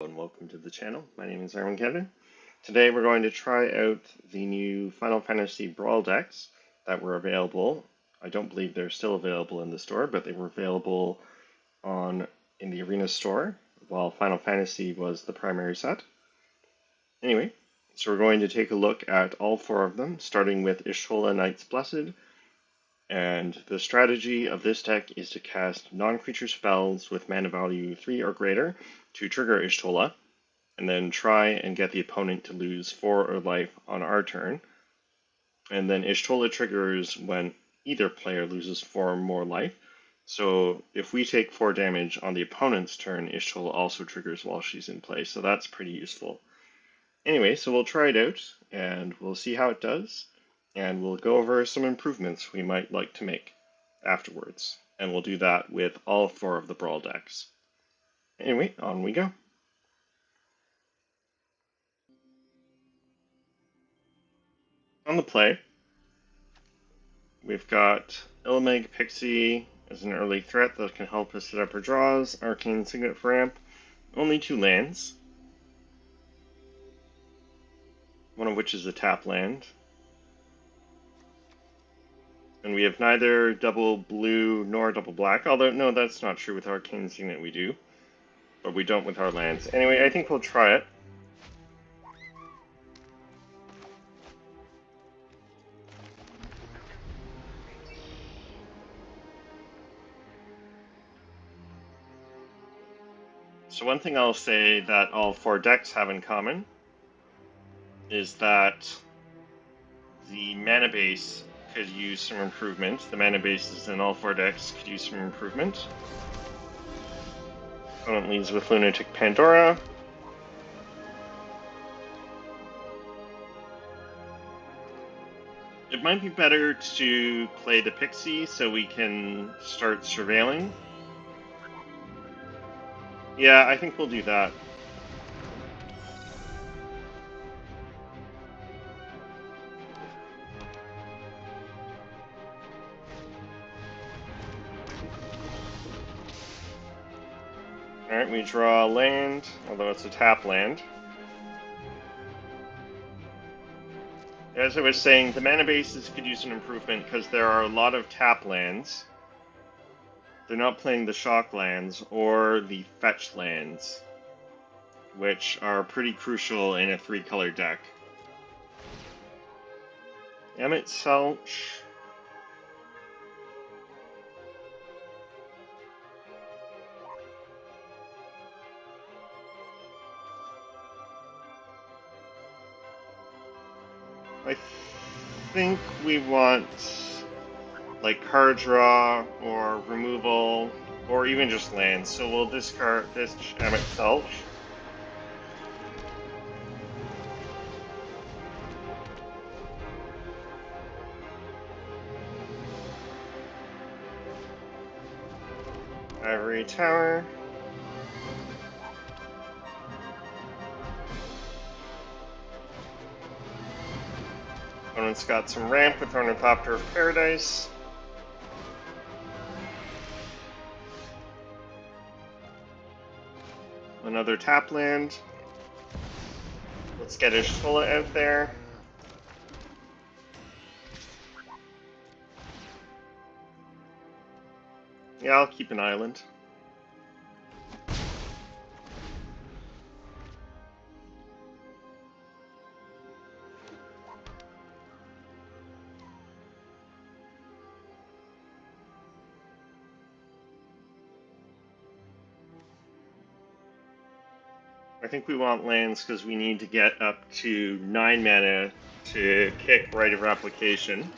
And welcome to the channel. My name is Aaron Kevin. Today we're going to try out the new Final Fantasy Brawl decks that were available. I don't believe they're still available in the store, but they were available in the Arena store while Final Fantasy was the primary set. Anyway, so we're going to take a look at all four of them, starting with Y'shtola Knights Blessed. And the strategy of this deck is to cast non-creature spells with mana value 3 or greater to trigger Y'shtola, and then try and get the opponent to lose 4 or life on our turn. And then Y'shtola triggers when either player loses 4 or more life. So if we take 4 damage on the opponent's turn, Y'shtola also triggers while she's in play, so that's pretty useful. Anyway, so we'll try it out, and we'll see how it does. And we'll go over some improvements we might like to make afterwards. And we'll do that with all 4 of the Brawl decks. Anyway, on we go. On the play, we've got Illimeg Pixie as an early threat that can help us set up our draws, Arcane Signet for ramp, only 2 lands, one of which is a tap land. And we have neither double blue nor double black, although no, that's not true with Arcane Signet we do. But we don't with our lands. Anyway, I think we'll try it. So one thing I'll say that all 4 decks have in common is that the mana base could use some improvement. The mana bases in all 4 decks could use some improvement. Opponent leads with Lunatic Pandora. It might be better to play the Pixie so we can start surveilling. Yeah, I think we'll do that. Alright, we draw a land, although it's a tap land. As I was saying, the mana bases could use an improvement because there are a lot of tap lands. They're not playing the shock lands or the fetch lands, which are pretty crucial in a 3-color deck. Emmett Selch. I think we want like card draw or removal or even just lands. So we'll discard this Emmett Selch. Ivory Tower. Opponent's got some ramp with Ornithopter of Paradise. Another tap land. Let's get Y'shtola out there. Yeah, I'll keep an island. I think we want lands because we need to get up to 9 mana to kick Rite of Replication.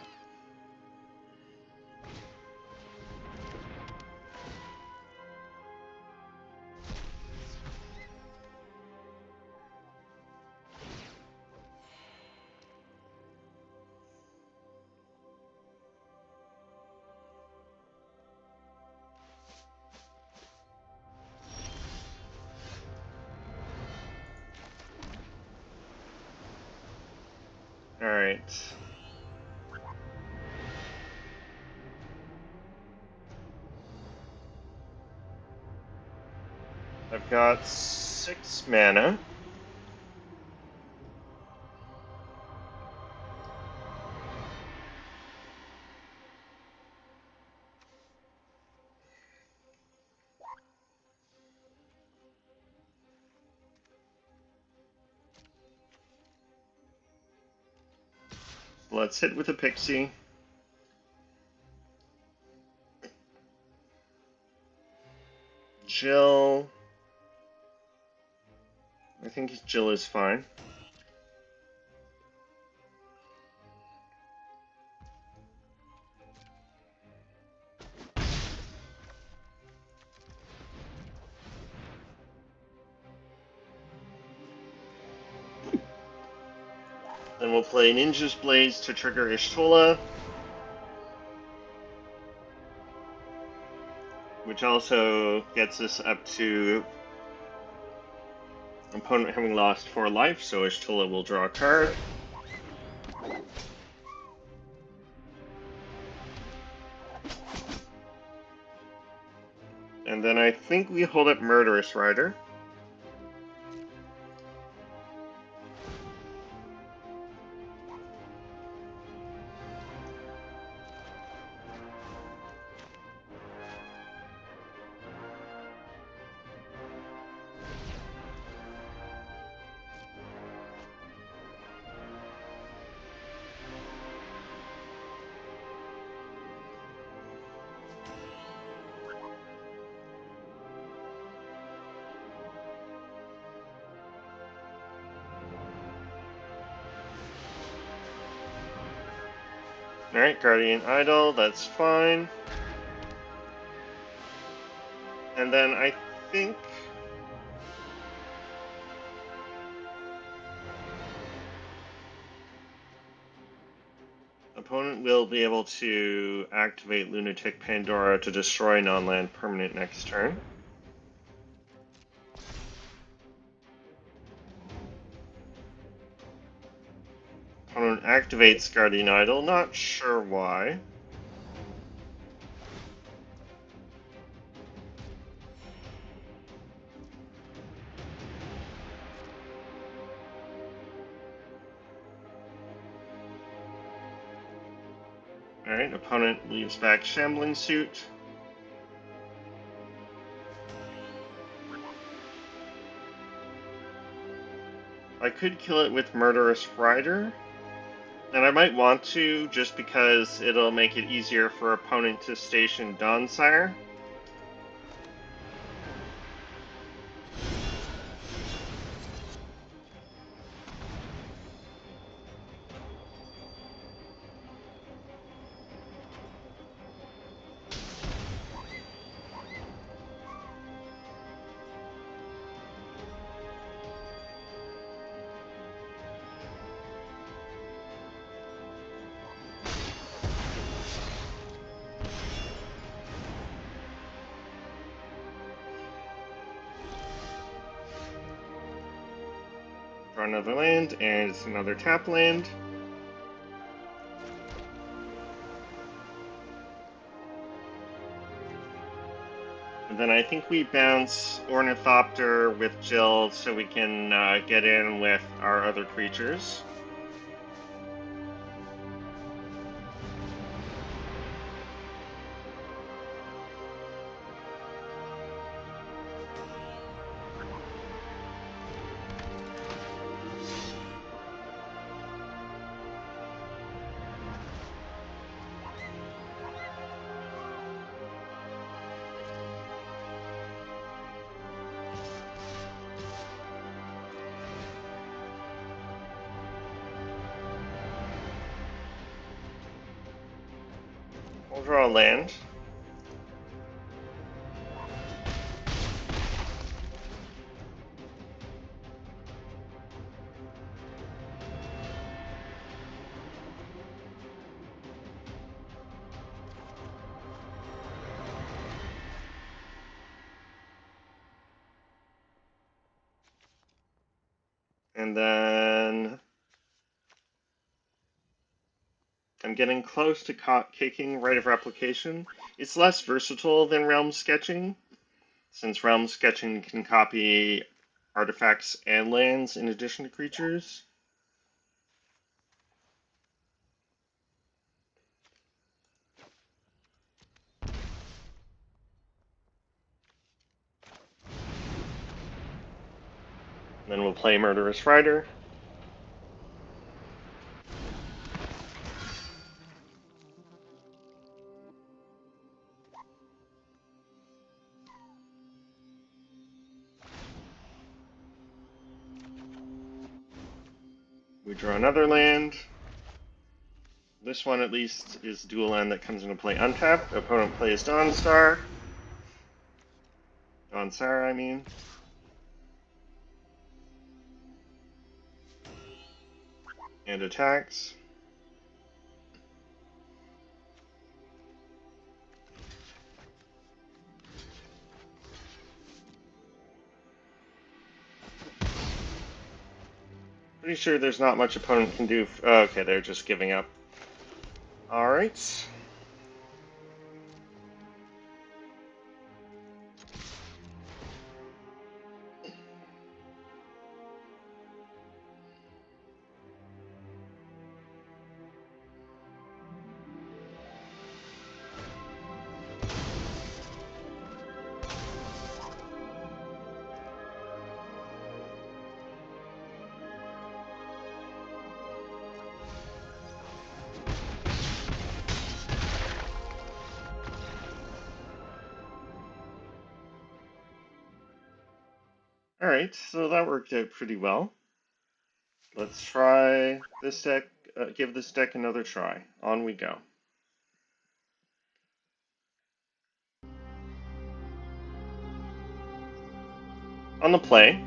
Alright. I've got 6 6 mana. Let's hit with a Pixie. Jill. I think Jill is fine. Then we'll play Ninja's Blaze to trigger Ishtola, which also gets us up to opponent having lost 4 life, so Ishtola will draw a card. And then I think we hold up Murderous Rider. Alright, Guardian Idol, that's fine. And then I think opponent will be able to activate Lunatic Pandora to destroy non-land permanent next turn. Opponent activates Guardian Idol, not sure why. Alright, opponent leaves back Shambling Suit. I could kill it with Murderous Rider, and I might want to just because it'll make it easier for opponent to station Dawnsire. Draw another land, and it's another tap land. And then I think we bounce Ornithopter with Jill so we can get in with our other creatures. We'll draw a land. And then I'm getting close to kicking Rite of Replication. It's less versatile than Realm Sketching, since Realm Sketching can copy artifacts and lands in addition to creatures. Then we'll play Murderous Rider. We draw another land. This one, at least, is dual land that comes into play untapped. Opponent plays Dawnstar. Dawnsar, I mean. And attacks. Pretty sure there's not much opponent can do. Okay, they're just giving up. Alright. Alright, so that worked out pretty well. Let's try this deck, give this deck another try. On we go. On the play,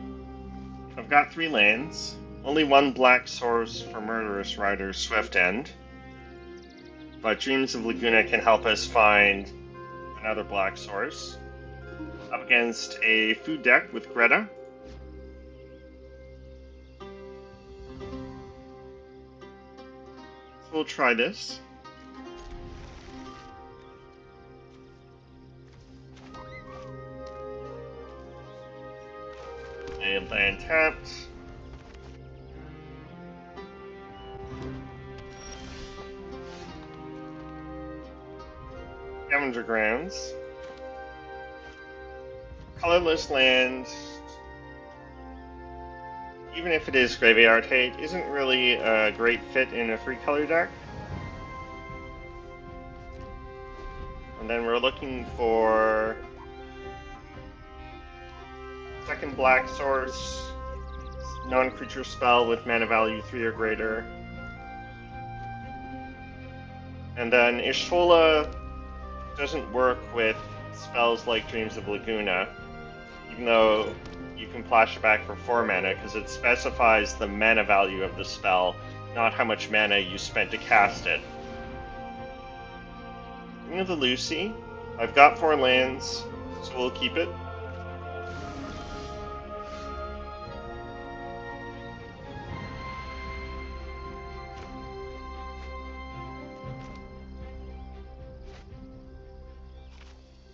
I've got 3 lands, only 1 black source for Murderous Rider's Swift End, but Dreams of Laguna can help us find another black source. Up against a food deck with Greta. So we'll try this. A land tapped. Scavenger Grounds. Colorless land, even if it is Graveyard Hate, isn't really a great fit in a 3-color deck. And then we're looking for second black source, non-creature spell with mana value 3 or greater. And then Ishtola doesn't work with spells like Dreams of Laguna, even though you can flash it back for 4 mana, because it specifies the mana value of the spell, not how much mana you spent to cast it. Ring of the Lucy. I've got 4 lands, so we'll keep it.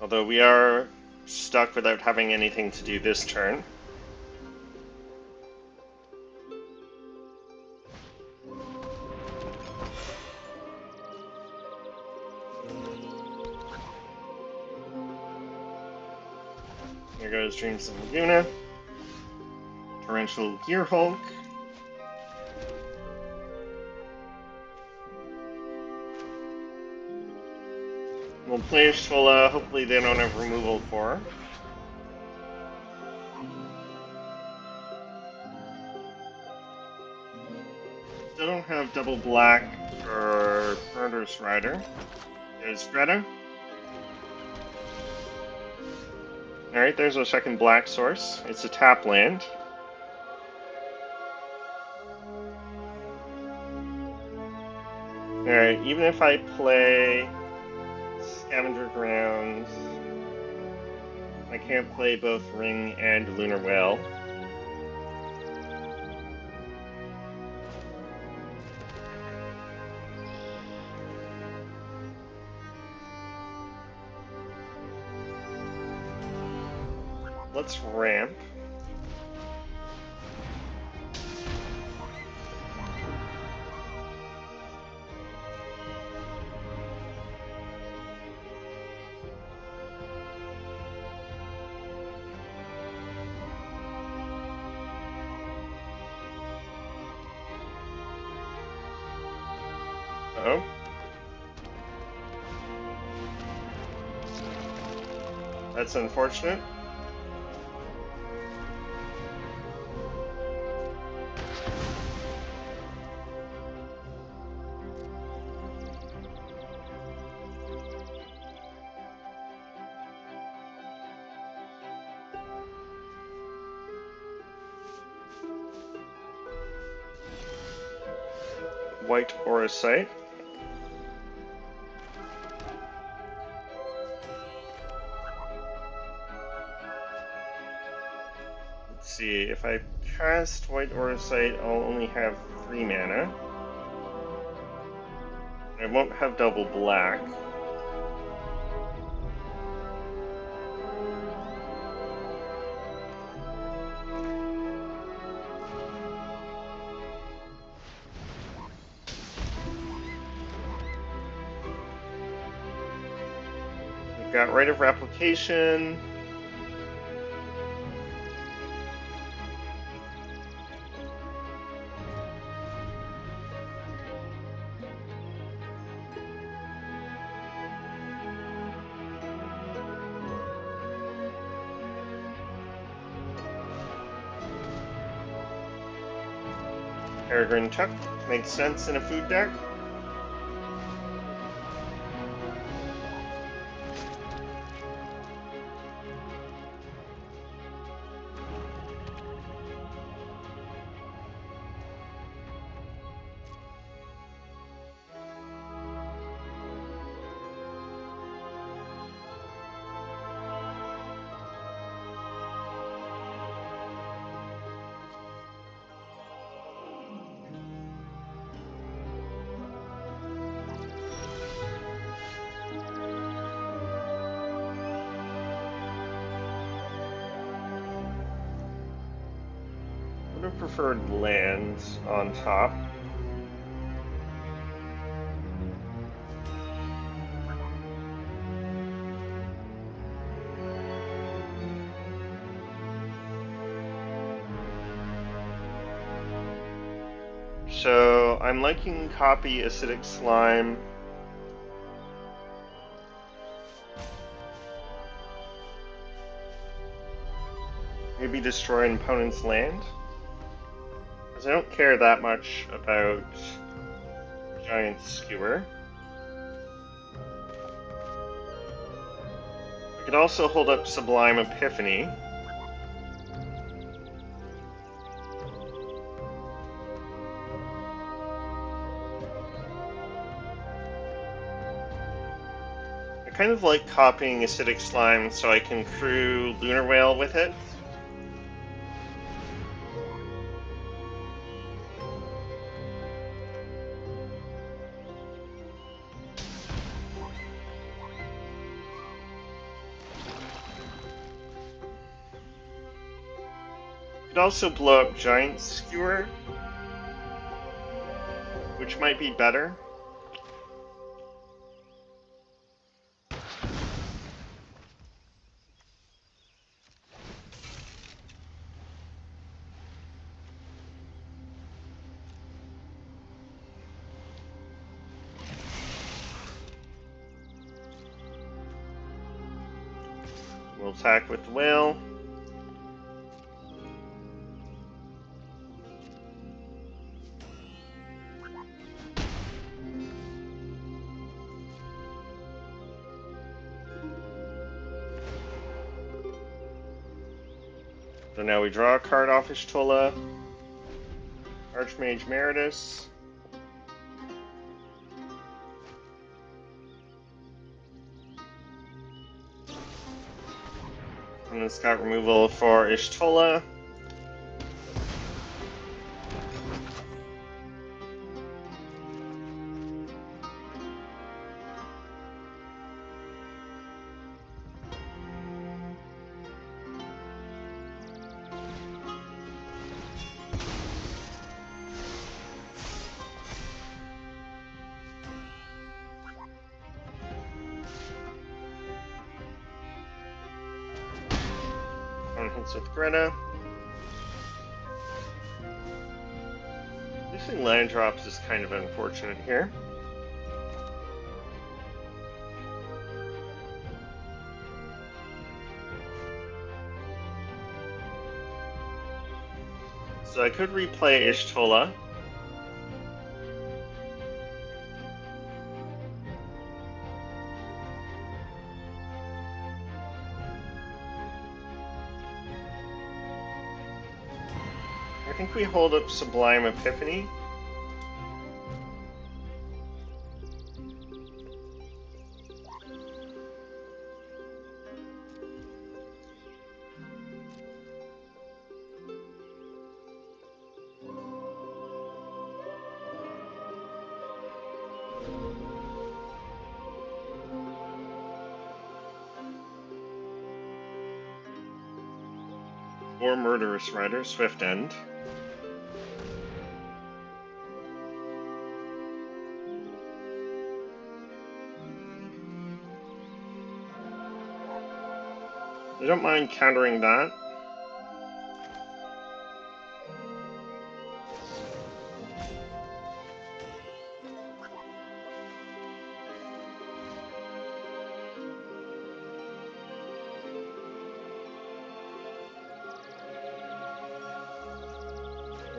Although we are stuck without having anything to do this turn. Here goes Dreams of Laguna. Torrential Gearhulk. We'll play Shola. Hopefully they don't have removal for her. Still don't have double black for Murderous Rider. There's Greta. Alright, there's our second black source. It's a tap land. Alright, even if I play Scavenger Grounds, I can't play both Ring and Lunar Whale. Let's ramp. Oh. That's unfortunate. White aura sight. Let's see, if I cast White Aura Sight, I'll only have 3 mana. I won't have double black. We've got Rite of Replication. Peregrine Tuck makes sense in a food deck. Would have preferred lands on top. So I'm liking copy Acidic Slime. Maybe destroy an opponent's land. Because I don't care that much about Giant Skewer. I could also hold up Sublime Epiphany. I kind of like copying Acidic Slime so I can crew Lunar Whale with it. Could also blow up Giant Skewer, which might be better. We'll attack with the whale. So now we draw a card off Ishtola. Archmage Meritus. And it's got removal for Ishtola. One hits with Greta. Using land drops is kind of unfortunate here. So I could replay Ishtola. I think we hold up Sublime Epiphany. Or Murderous Rider, Swift End. I don't mind countering that.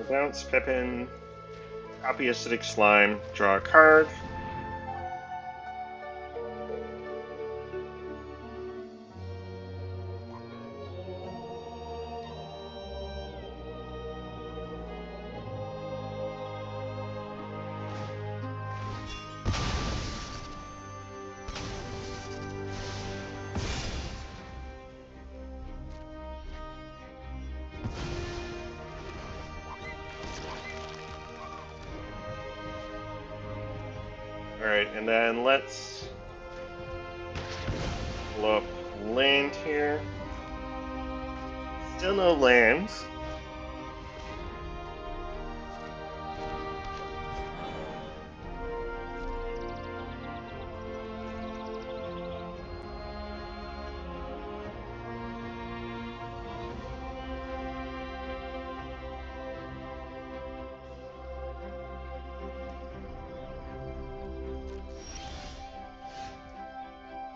Bounce, Pippin, copy Acidic Slime, draw a card. Alright, and then let's blow up land here. Still no lands.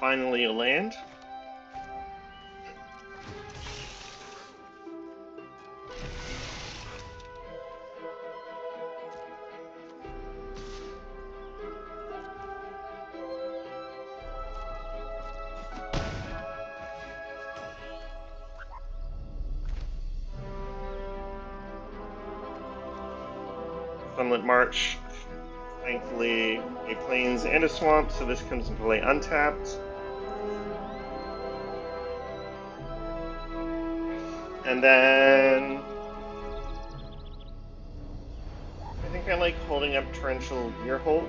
Finally a land. Sunlit March. Thankfully, a plains and a swamp, so this comes into play untapped. And then I think I like holding up Torrential Earholt.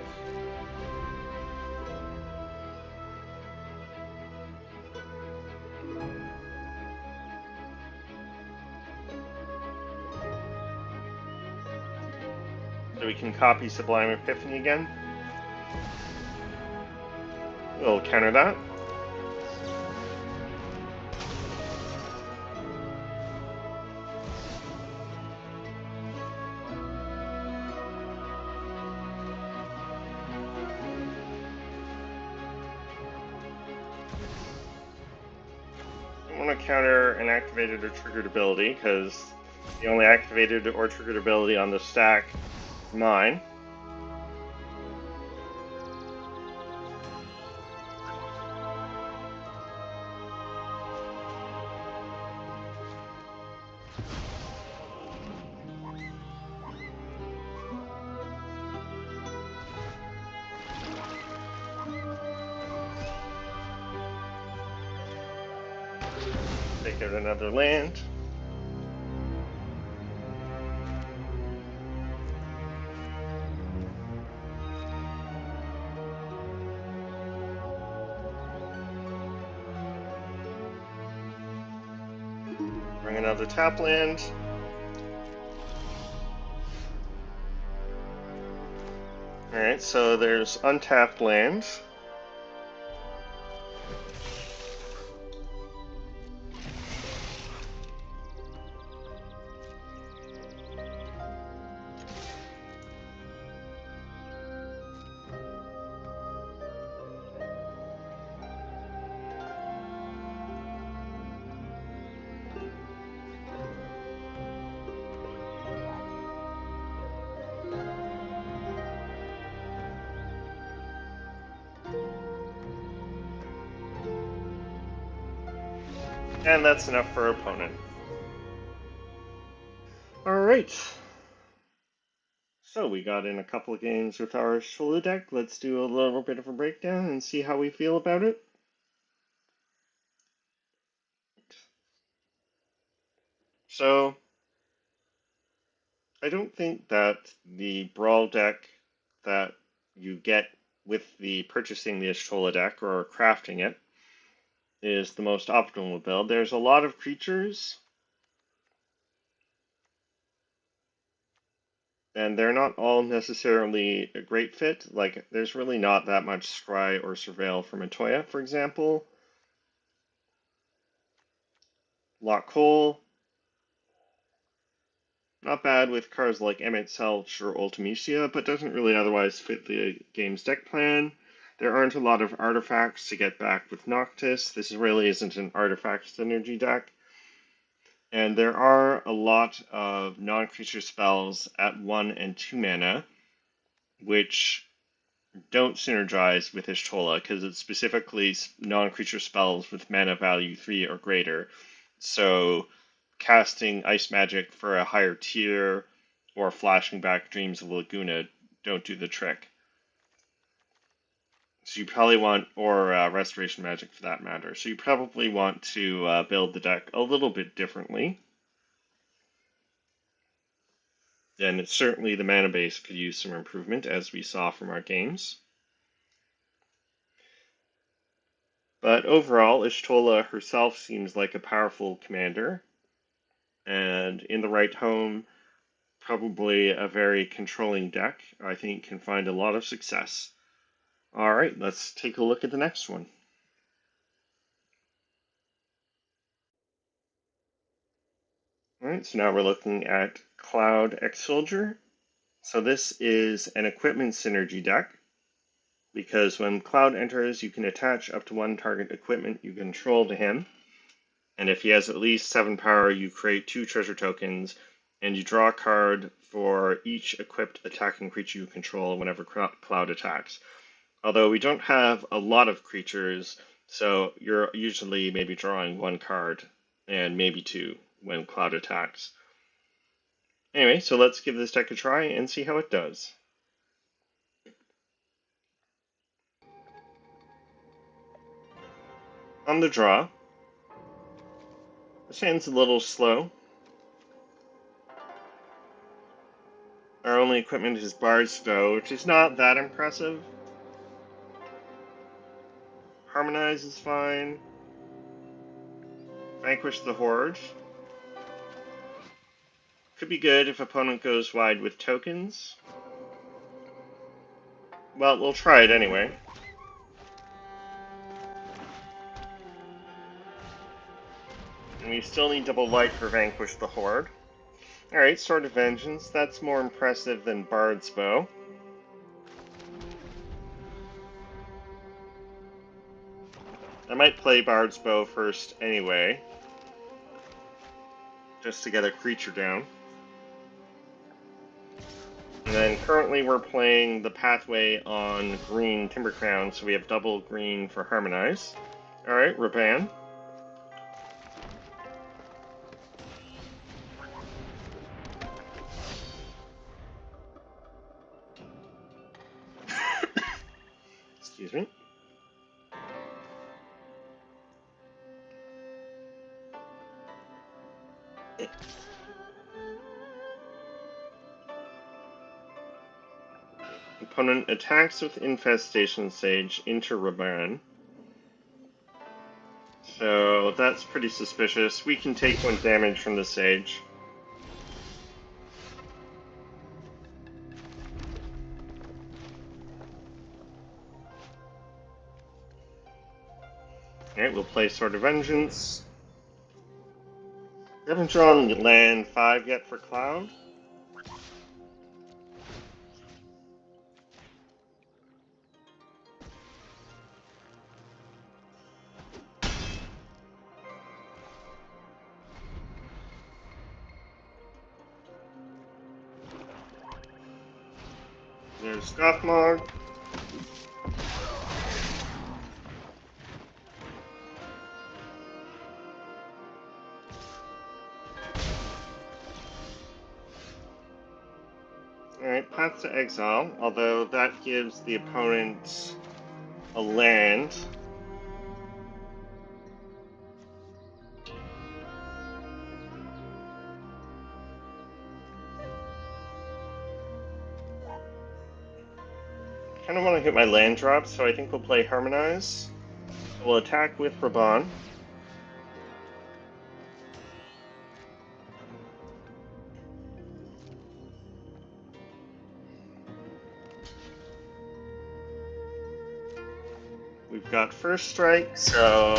So we can copy Sublime Epiphany again. We'll counter that. I want to counter an activated or triggered ability because the only activated or triggered ability on the stack is mine. Take out another land. Bring another tap land. Alright, so there's untapped lands. And that's enough for our opponent. Alright. So we got in a couple of games with our Shola deck. Let's do a little bit of a breakdown and see how we feel about it. So, I don't think that the Brawl deck that you get with the purchasing the Shola deck or crafting it is the most optimal build. There's a lot of creatures, and they're not all necessarily a great fit. Like, there's really not that much Scry or Surveil from Matoya, for example. Lock Hole, not bad with cards like Emmett Selch or Ultimecia, but doesn't really otherwise fit the game's deck plan. There aren't a lot of artifacts to get back with Noctis. This really isn't an artifact synergy deck. And there are a lot of non-creature spells at 1 and 2 mana, which don't synergize with Ishtola, because it's specifically non-creature spells with mana value 3 or greater. So casting Ice Magic for a higher tier or flashing back Dreams of Laguna don't do the trick. So you probably want, or Restoration Magic for that matter. So you probably want to build the deck a little bit differently. And certainly the mana base could use some improvement, as we saw from our games. But overall, Ishtola herself seems like a powerful commander, and in the right home, probably a very controlling deck, I think can find a lot of success. Alright, let's take a look at the next one. Alright, so now we're looking at Cloud X Soldier. So this is an equipment synergy deck, because when Cloud enters, you can attach up to one target equipment you control to him. And if he has at least 7 power, you create 2 treasure tokens, and you draw a card for each equipped attacking creature you control whenever Cloud attacks. Although we don't have a lot of creatures, so you're usually maybe drawing 1 card, and maybe 2 when Cloud attacks. Anyway, so let's give this deck a try and see how it does. On the draw, this hand's a little slow. Our only equipment is Bard's Bow, which is not that impressive. Harmonize is fine. Vanquish the Horde. Could be good if opponent goes wide with tokens. Well, we'll try it anyway. And we still need double light for Vanquish the Horde. Alright, Sword of Vengeance. That's more impressive than Bard's Bow. I might play Bard's Bow first anyway, just to get a creature down. And then currently we're playing the pathway on green Timber Crown, so we have double green for Harmonize. Alright, Raban. Excuse me. Opponent attacks with Infestation Sage into Raban. So that's pretty suspicious. We can take 1 damage from the Sage. Alright, we'll play Sword of Vengeance. We haven't drawn land 5 yet for Cloud. There's Scoffmog. Alright, Path to Exile, although that gives the opponent a land. I kind of want to hit my land drop, so I think we'll play Harmonize. So we'll attack with Raban. We've got First Strike, so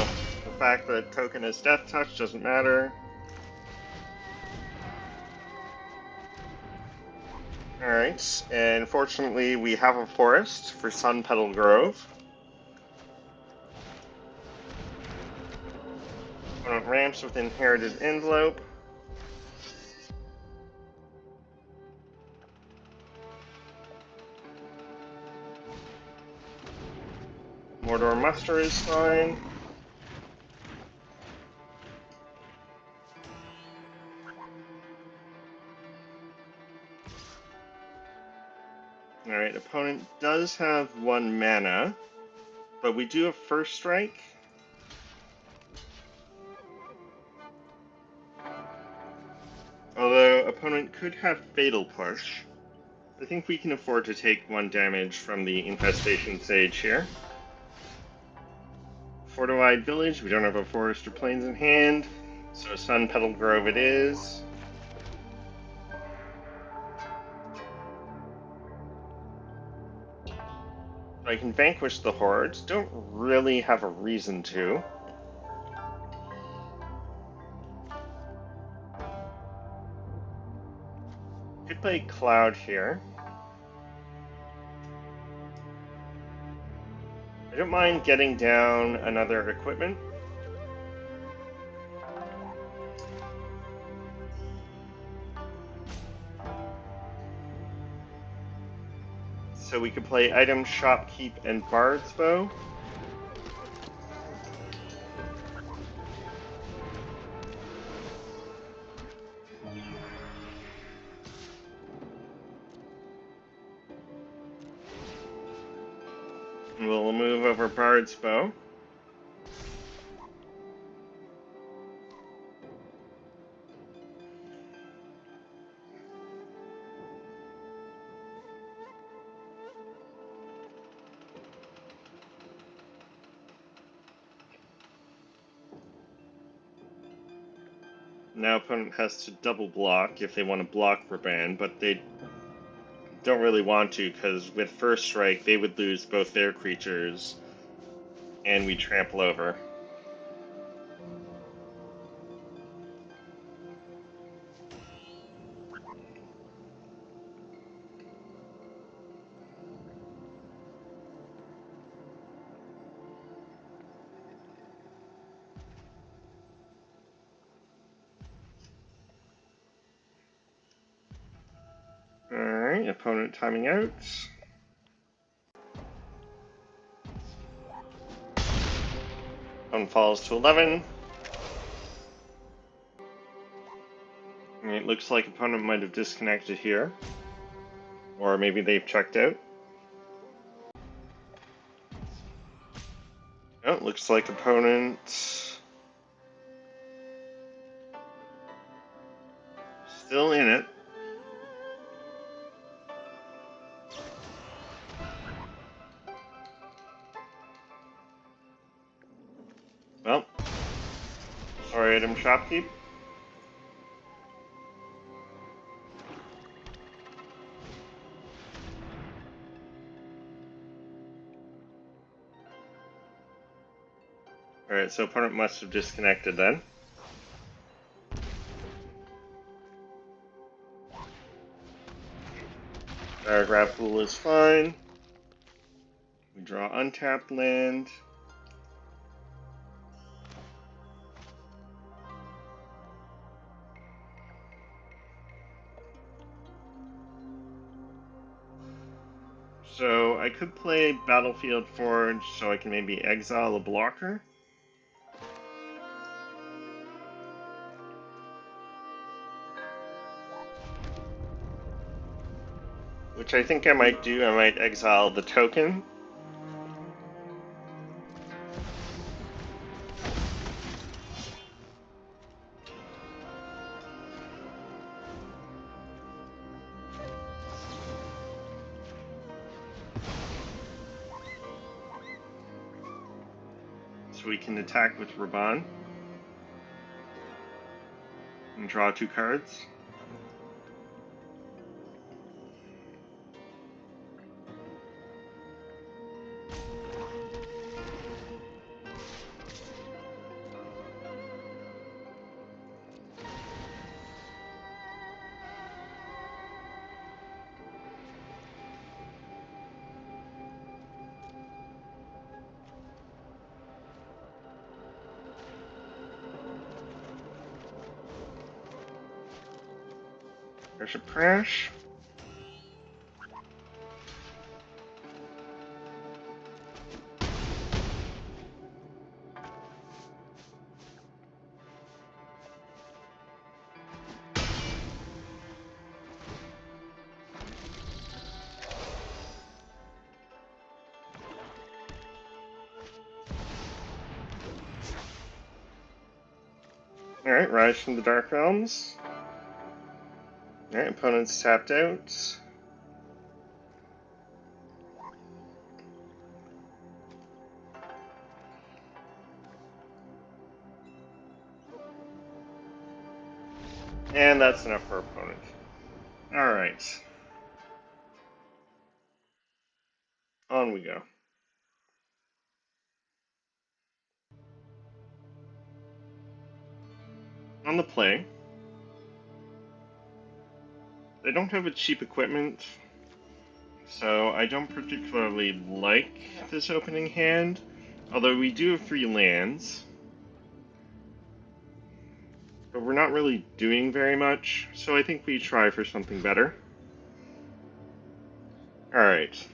the fact that token is Death Touch doesn't matter. Alright, and fortunately we have a forest for Sun Petal Grove. Opponent ramps with Inherited Envelope. Mordor Muster is fine. Alright, opponent does have 1 mana, but we do have First Strike. Although opponent could have Fatal Push. I think we can afford to take 1 damage from the Infestation Sage here. Fortified Village, we don't have a Forest or Plains in hand, so Sun Petal Grove it is. I can vanquish the hordes, don't really have a reason to. Could play Cloud here. I don't mind getting down another equipment. So we could play Item, Shopkeep, and Bard's Bow. And we'll move over Bard's Bow. Now opponent has to double block if they want to block Raban, but they don't really want to because with First Strike they would lose both their creatures and we trample over. Alright, opponent timing out. Opponent falls to 11. And it looks like opponent might have disconnected here. Or maybe they've checked out. Oh, it looks like opponent still in it. Well, sorry, Item Shopkeep. Alright, so opponent must have disconnected then. Paragraph Pool is fine. We draw untapped land. So I could play Battlefield Forge so I can maybe exile a blocker. which I think I might do. I might exile the token. So we can attack with Raban and draw 2 cards. There's a crash. Alright, Rise from the Dark Realms. Alright, opponent's tapped out. And that's enough for opponent. Alright. On we go. On the play, I don't have a cheap equipment, so I don't particularly like this opening hand, although we do have 3 lands. But we're not really doing very much, so I think we try for something better. Alright.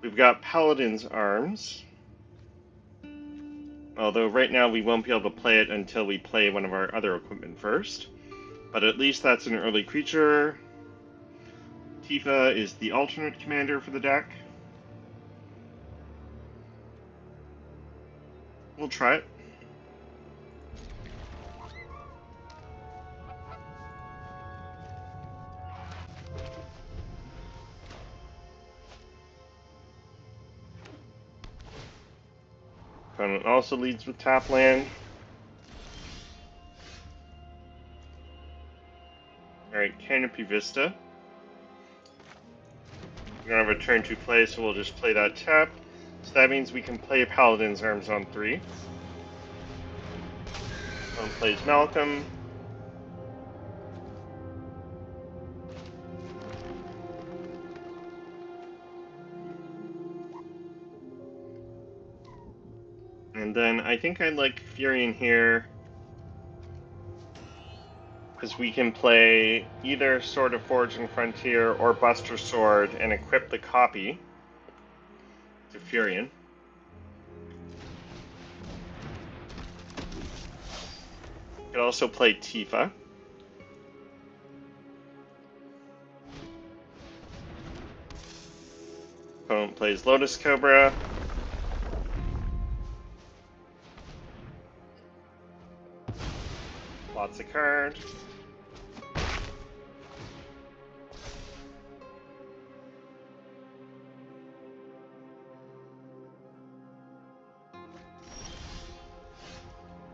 We've got Paladin's Arms. Although right now we won't be able to play it until we play one of our other equipment first. But at least that's an early creature. Tifa is the alternate commander for the deck. We'll try it. Opponent also leads with tap land. Alright, Canopy Vista. We don't have a turn to play, so we'll just play that tap. So that means we can play Paladin's Arms on 3. Opponent plays Malcolm. And then I think I'd like Furion here, because we can play either Sword of Forge and Frontier or Buster Sword and equip the copy to Furion. We could also play Tifa. Opponent plays Lotus Cobra. Lots of card.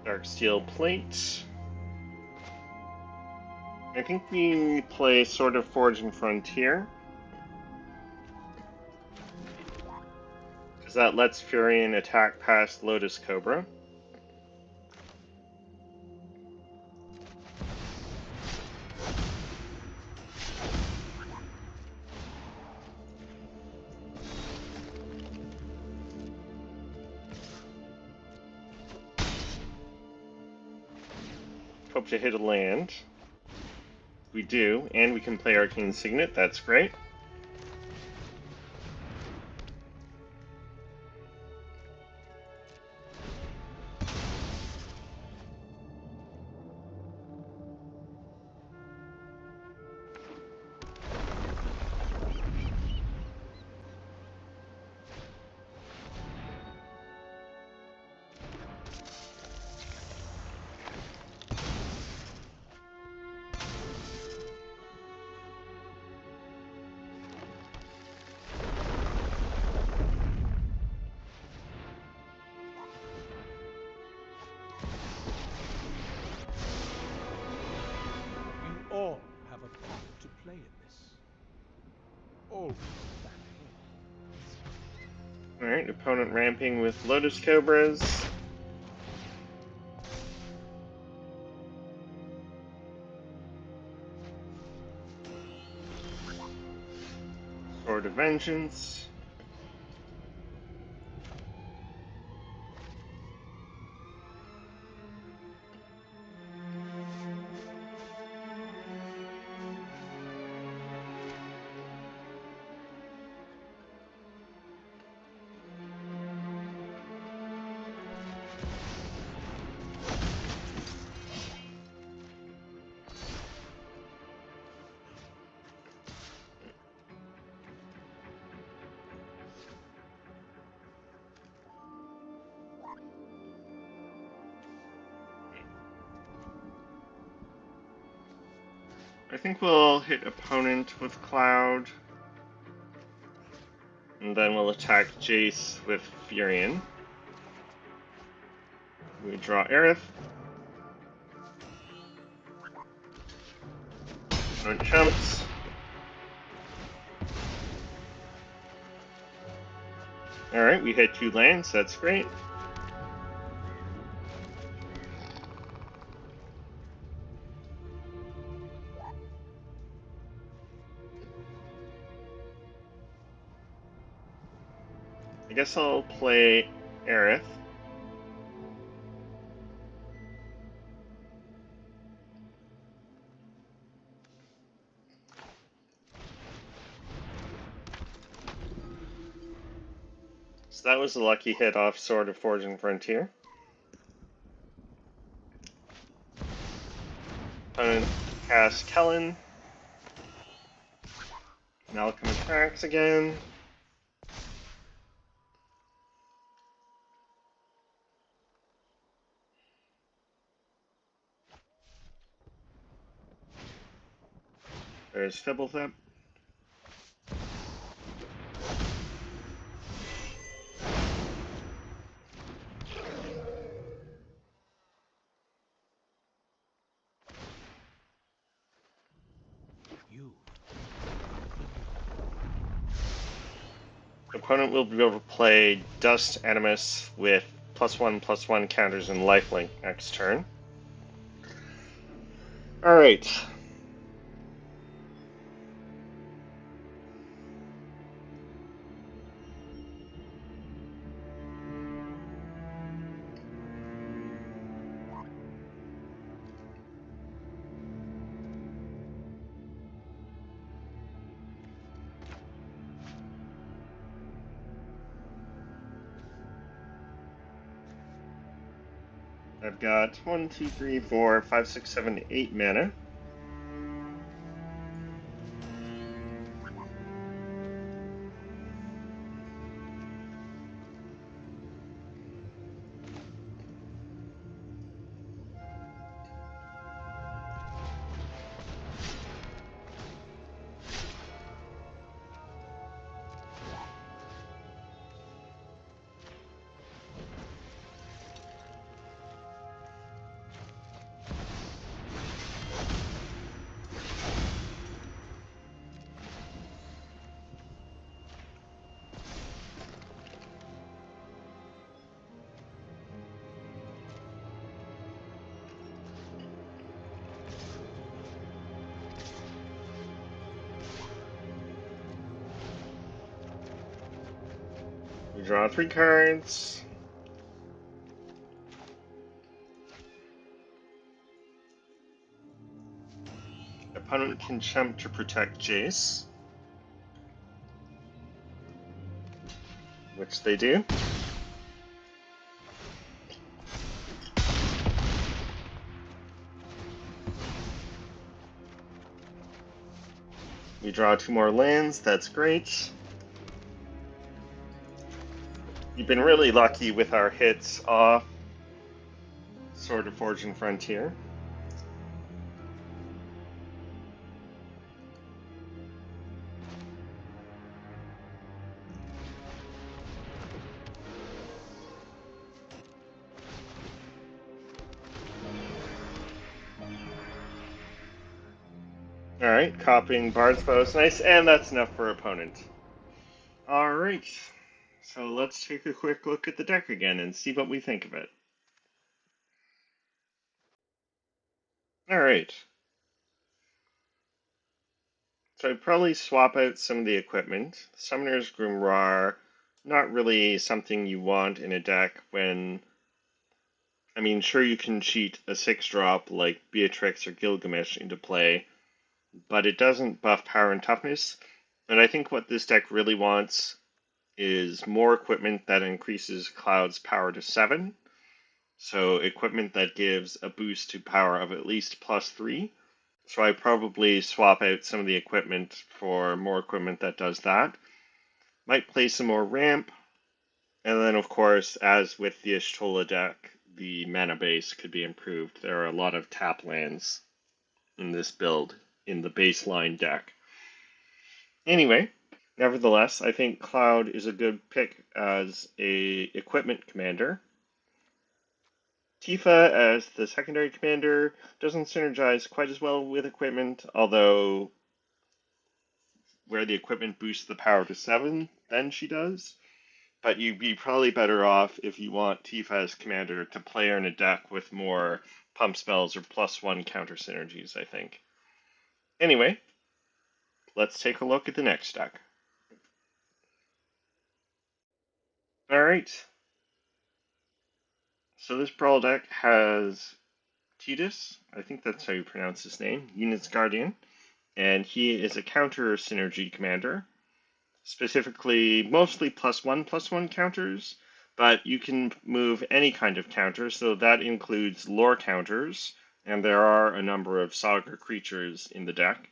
Darksteel Plate. I think we play Sword of Forge and Frontier, because that lets Furion attack past Lotus Cobra. Hope to hit a land. We do, and we can play Arcane Signet, that's great. play in this. All Alright, opponent ramping with Lotus Cobras. Sword of Vengeance. I think we'll hit opponent with Cloud, and then we'll attack Jace with Furion. We draw Aerith. Opponent chumps. Alright, we hit 2 lands, that's great. I guess I'll play Aerith. So that was a lucky hit off Sword of Fortune Frontier. Opponent casts Kellen. Malcolm attacks again. There's Fibblethip. you. Opponent will be able to play Dust Animus with +1/+1 counters and lifelink next turn. Alright. I've got 1, 2, 3, 4, 5, 6, 7, 8 mana. We draw 3 cards. Opponent can chump to protect Jace, which they do. We draw 2 more lands, that's great. You've been really lucky with our hits off Sword of Fortune Frontier. Alright, copying Bard's Bow is nice, and that's enough for opponent. Alright, so let's take a quick look at the deck again and see what we think of it. Alright, so I'd probably swap out some of the equipment. Summoner's Grimoire, not really something you want in a deck when, I mean, sure you can cheat a 6-drop like Beatrix or Gilgamesh into play, but it doesn't buff power and toughness. And I think what this deck really wants is more equipment that increases Cloud's power to 7. So equipment that gives a boost to power of at least +3. So I probably swap out some of the equipment for more equipment that does that. Might play some more ramp. And then, of course, as with the Y'shtola deck, the mana base could be improved. There are a lot of tap lands in this build in the baseline deck. Anyway, nevertheless, I think Cloud is a good pick as a equipment commander. Tifa as the secondary commander doesn't synergize quite as well with equipment, although where the equipment boosts the power to 7 than she does. But you'd be probably better off if you want Tifa as commander to play her in a deck with more pump spells or +1 counter synergies, I think. Anyway, let's take a look at the next deck. Alright, so this Brawl deck has Tidus, I think that's how you pronounce his name, Unit's Guardian, and he is a counter synergy commander, specifically mostly +1/+1 counters, but you can move any kind of counter, so that includes lore counters, and there are a number of Saga creatures in the deck.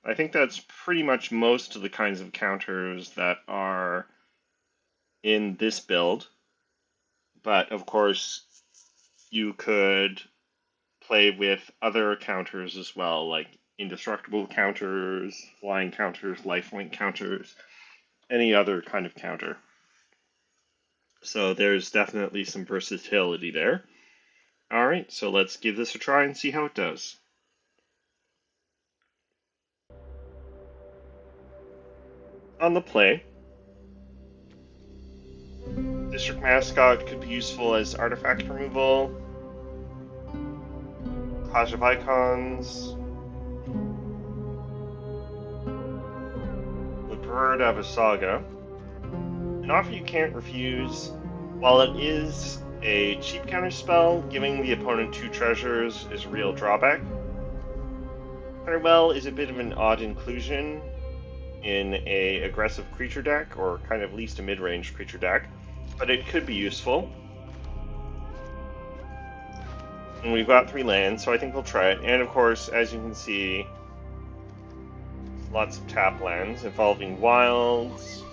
I think that's pretty much most of the kinds of counters that are in this build, but of course you could play with other counters as well, like indestructible counters, flying counters, lifelink counters, any other kind of counter. So there's definitely some versatility there. Alright, so let's give this a try and see how it does. On the play, District Mascot could be useful as artifact removal, Clash of Icons, would prefer to have a Saga. An offer you can't refuse, while it is a cheap counter spell, giving the opponent 2 treasures is a real drawback. Farewell is a bit of an odd inclusion in a aggressive creature deck, or kind of least a mid-range creature deck, but it could be useful. And we've got 3 lands, so I think we'll try it. And of course, as you can see, lots of tap lands, Evolving Wilds.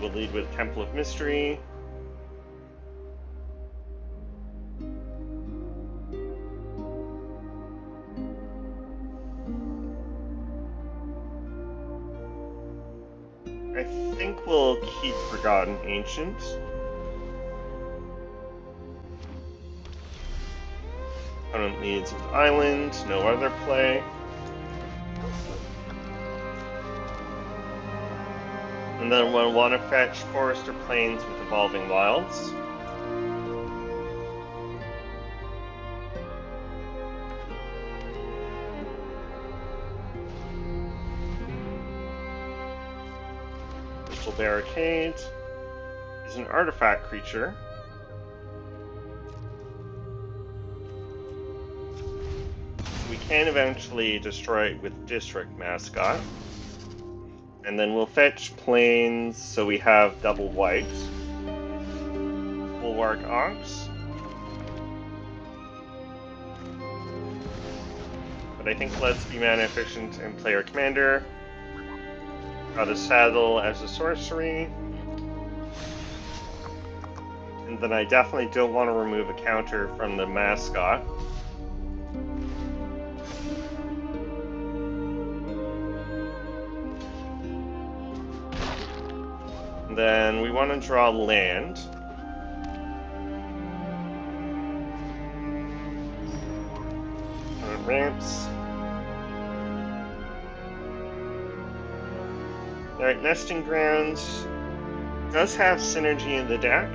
We'll lead with Temple of Mystery. I think we'll keep Forgotten Ancient. Opponent leads with Island, no other play. And then we'll want to fetch Forest or Plains with Evolving Wilds. Crystal Barricade is an artifact creature. So we can eventually destroy it with District Mascot. And then we'll fetch Plains so we have double white. Bulwark Ox. But I think let's be mana efficient and play our commander. Got a Saddle as a sorcery. And then I definitely don't want to remove a counter from the mascot. And then we want to draw land. And it ramps. Alright, Nesting Grounds does have synergy in the deck.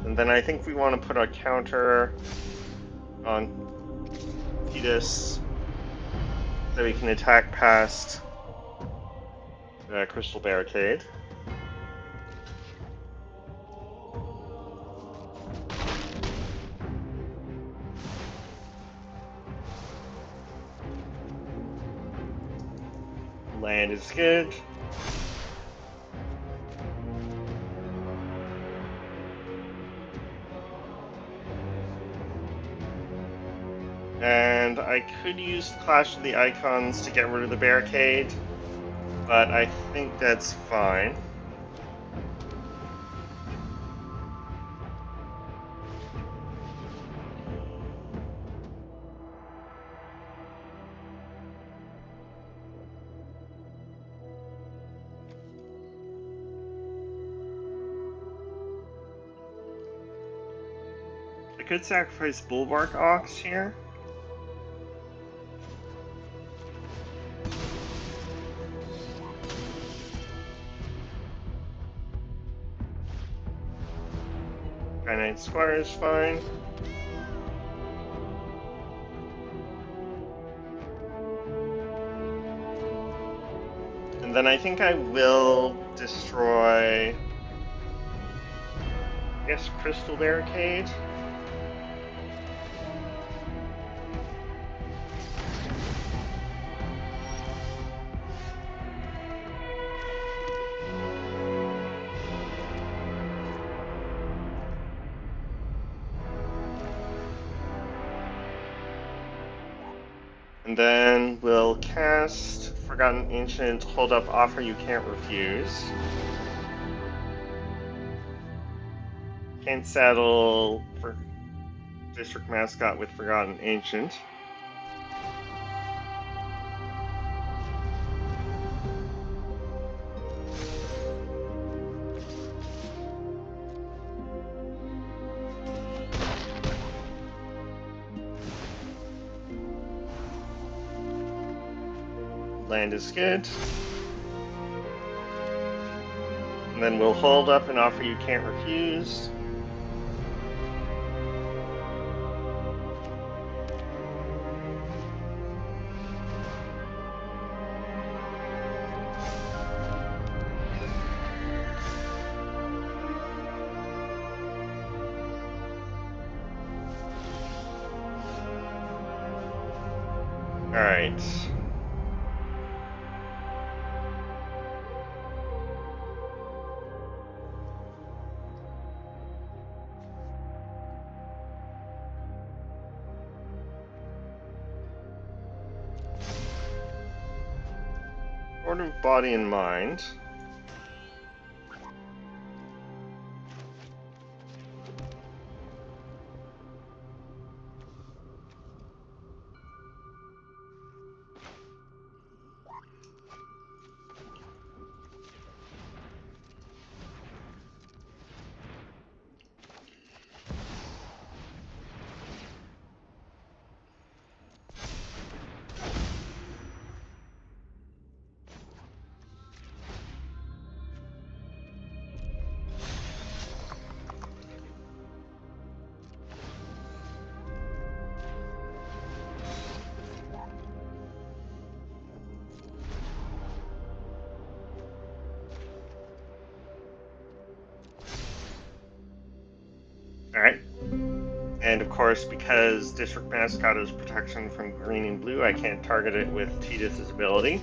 And then I think we want to put a counter on Fetus so we can attack past the Crystal Barricade. Land is good. And I could use Clash of the Icons to get rid of the barricade, but I think that's fine. I could sacrifice Bulwark Ox here. Knight Squire is fine. And then I think I will destroy, I guess, Crystal Barricade. And then we'll cast Forgotten Ancient, hold up offer you can't refuse. Can't saddle for District Mascot with Forgotten Ancient. Land is good. And then we'll hold up and offer you can't refuse. Alright. Sort of body and mind. Alright. And of course, because District Mascot is protection from green and blue, I can't target it with Tidus's ability.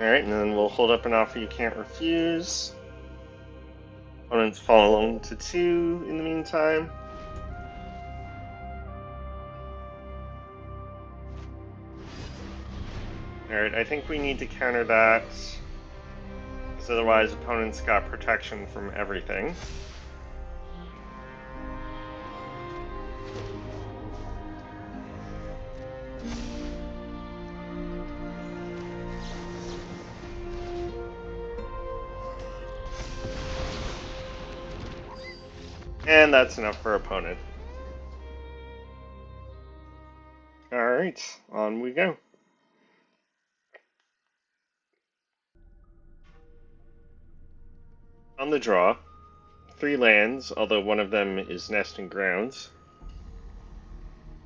Alright, and then we'll hold up an offer you can't refuse. Opponents fall alone to 2 in the meantime. Alright, I think we need to counter that, because otherwise opponents got protection from everything. And that's enough for opponent. Alright, on we go. On the draw, 3 lands, although one of them is Nesting Grounds,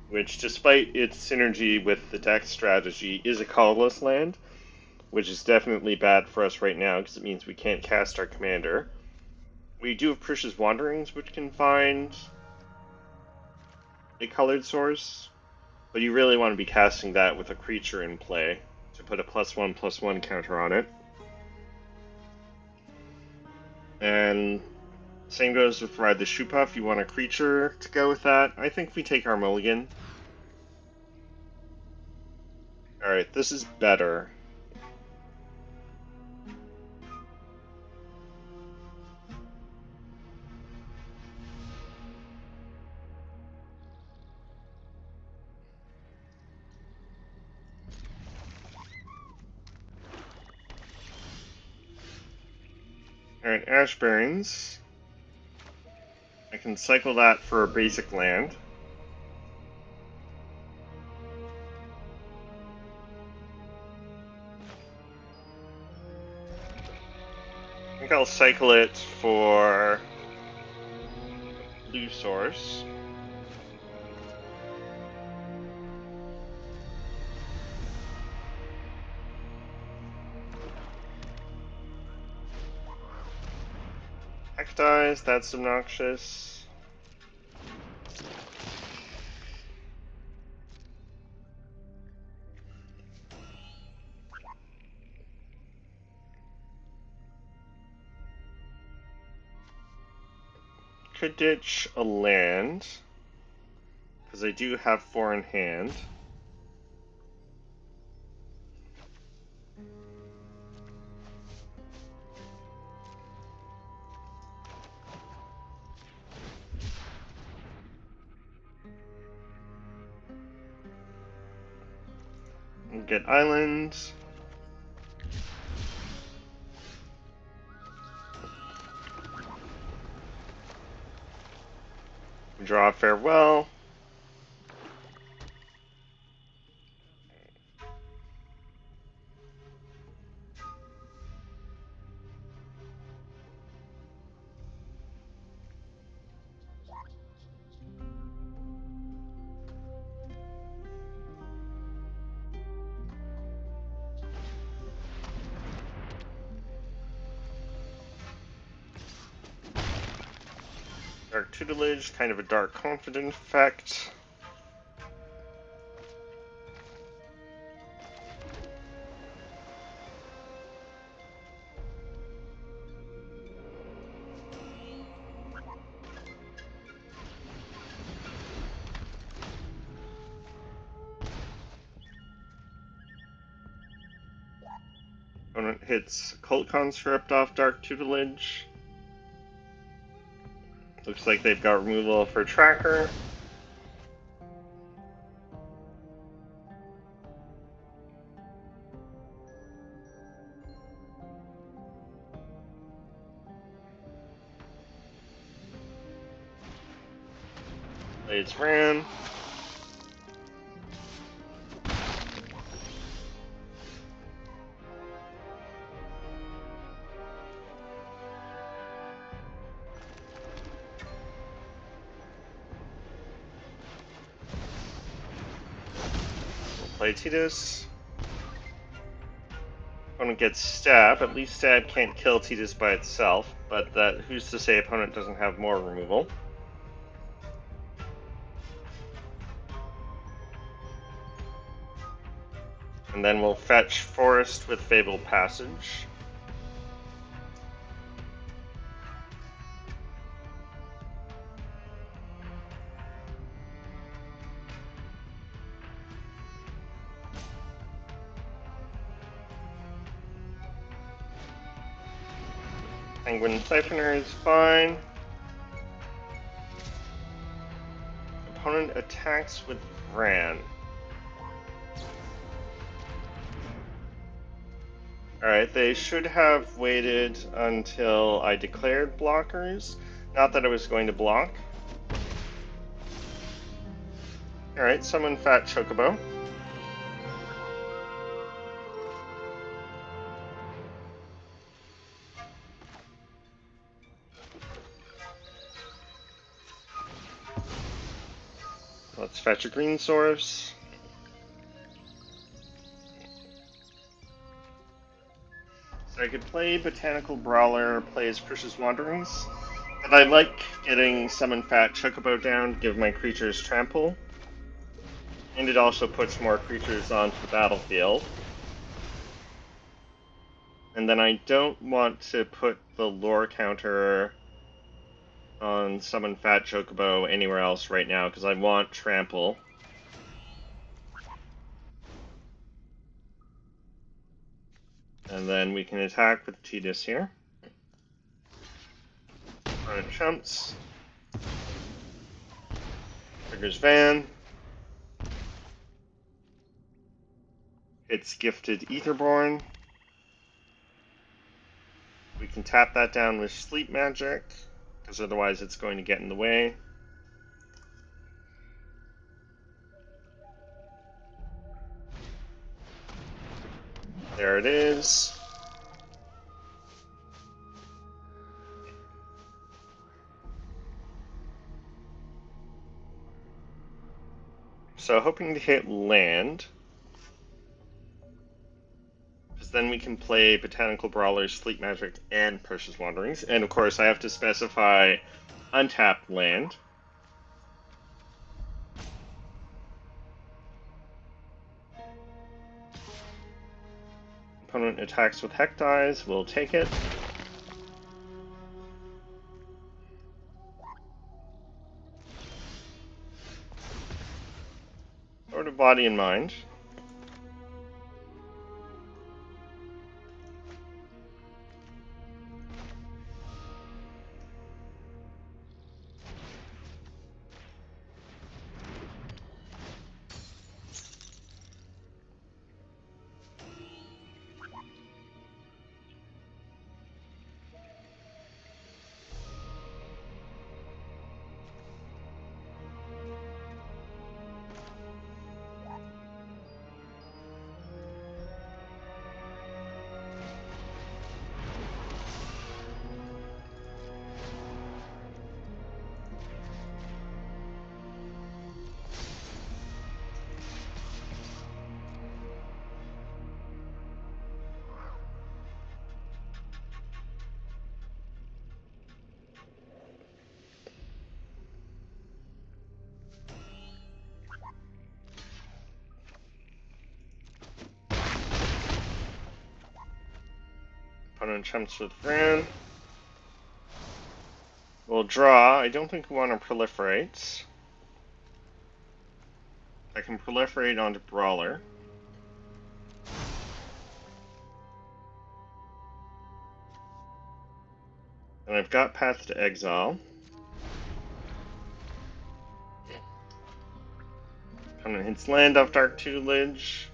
which, despite its synergy with the deck strategy, is a colorless land, which is definitely bad for us right now because it means we can't cast our commander. We do have Precious Wanderings, which can find a colored source, but you really want to be casting that with a creature in play to put a +1/+1 counter on it. And same goes with Ride the Shoepuff. You want a creature to go with that. I think we take our mulligan. Alright, this is better. Alright, Ashburns. I can cycle that for a basic land. I think I'll cycle it for blue source. Heck dies, that's obnoxious. Could ditch a land, because I do have 4 in hand. We'll get islands. Draw Farewell. Dark Tutelage, kind of a Dark Confident effect. Opponent hits Cult Conscript off Dark Tutelage. Looks like they've got removal for Tracker. Blades Ram. We'll play Tidus. Opponent gets Stab. At least Stab can't kill Tidus by itself, but that who's to say opponent doesn't have more removal. And then we'll fetch Forest with Fabled Passage. Penguin Siphoner is fine. Opponent attacks with Vran. Alright, they should have waited until I declared blockers. Not that I was going to block. Alright, summon Fat Chocobo. Let's fetch a green source. So I could play Botanical Brawler, play as Precious Wanderings, but I like getting Summon Fat Chocobo down to give my creatures trample. And it also puts more creatures onto the battlefield. And then I don't want to put the lore counter on Summon Fat Chocobo anywhere else right now, because I want trample. And then we can attack with Tidus here. Opponent chumps. Triggers Van. It's Gifted Etherborn. We can tap that down with Sleep Magic, because otherwise it's going to get in the way. There it is. So hoping to hit land, because then we can play Botanical Brawlers, Sleep Magic, and Precious Wanderings. And of course I have to specify untapped land. Opponent attacks with Heck Dies, we'll take it. Sort of Body and Mind. Opponent chumps with Vran. We'll draw. I don't think we want to proliferate. I can proliferate onto Brawler. And I've got Path to Exile. Opponent hits land off Dark Tutelage.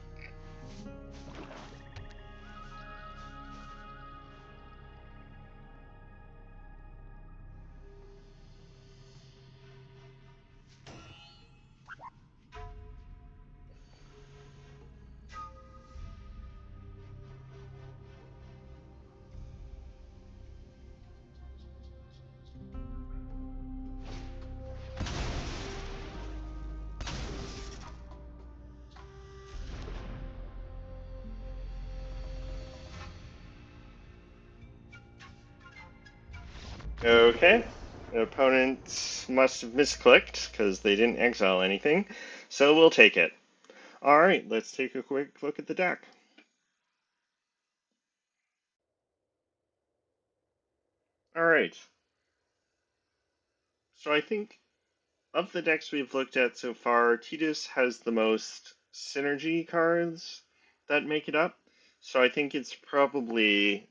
Okay. The opponent must have misclicked because they didn't exile anything, so we'll take it. Alright, let's take a quick look at the deck. Alright, so I think of the decks we've looked at so far, Tidus has the most synergy cards that make it up. So I think it's probably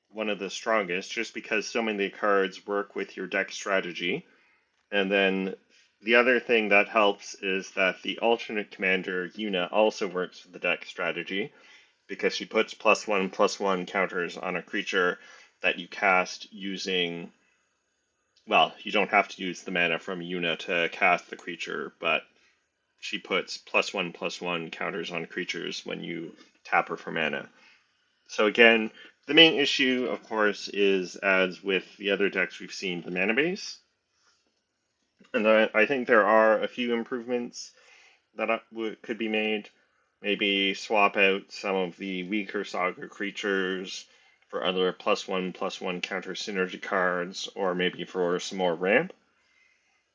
one of the strongest just because so many cards work with your deck strategy. And then the other thing that helps is that the alternate commander, Yuna, also works with the deck strategy because she puts +1/+1 counters on a creature that you cast using. Well, you don't have to use the mana from Yuna to cast the creature, but she puts +1/+1 counters on creatures when you tap her for mana. So again, the main issue, of course, is as with the other decks we've seen, the mana base. And I think there are a few improvements that could be made. Maybe swap out some of the weaker Saga creatures for other +1/+1 counter synergy cards, or maybe for some more ramp.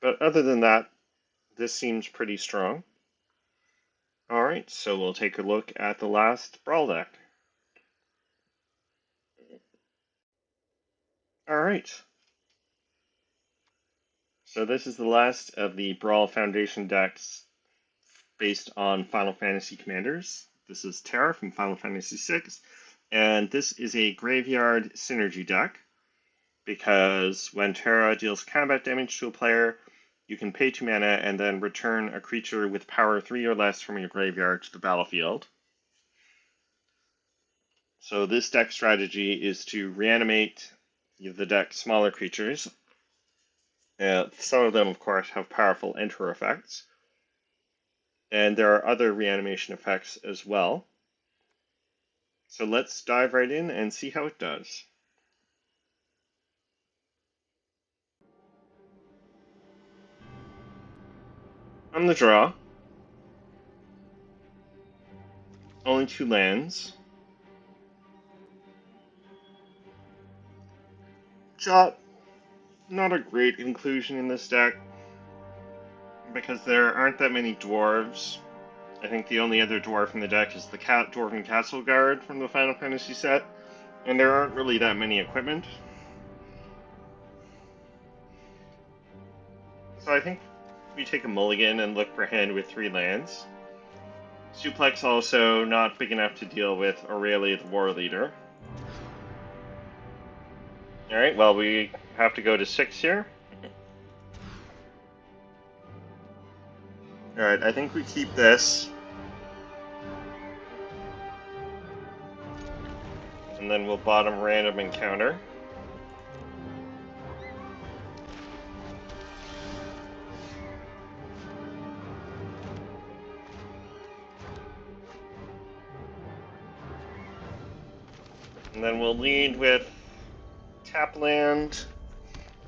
But other than that, this seems pretty strong. Alright, so we'll take a look at the last Brawl deck. Alright, so this is the last of the Brawl Foundation decks based on Final Fantasy Commanders. This is Terra from Final Fantasy VI, and this is a graveyard synergy deck because when Terra deals combat damage to a player, you can pay 2 mana and then return a creature with power 3 or less from your graveyard to the battlefield. So this deck strategy is to reanimate the deck's smaller creatures. Some of them, of course, have powerful enter effects. And there are other reanimation effects as well. So let's dive right in and see how it does. On the draw, only 2 lands. Jot, not a great inclusion in this deck, because there aren't that many dwarves. I think the only other dwarf in the deck is the Dwarven Castle Guard from the Final Fantasy set, and there aren't really that many equipment. So I think we take a mulligan and look for a hand with 3 lands. Suplex also not big enough to deal with Aurelia the War Leader. Alright, well we have to go to 6 here. Alright, I think we keep this. And then we'll bottom random encounter. And then we'll lead with tap land.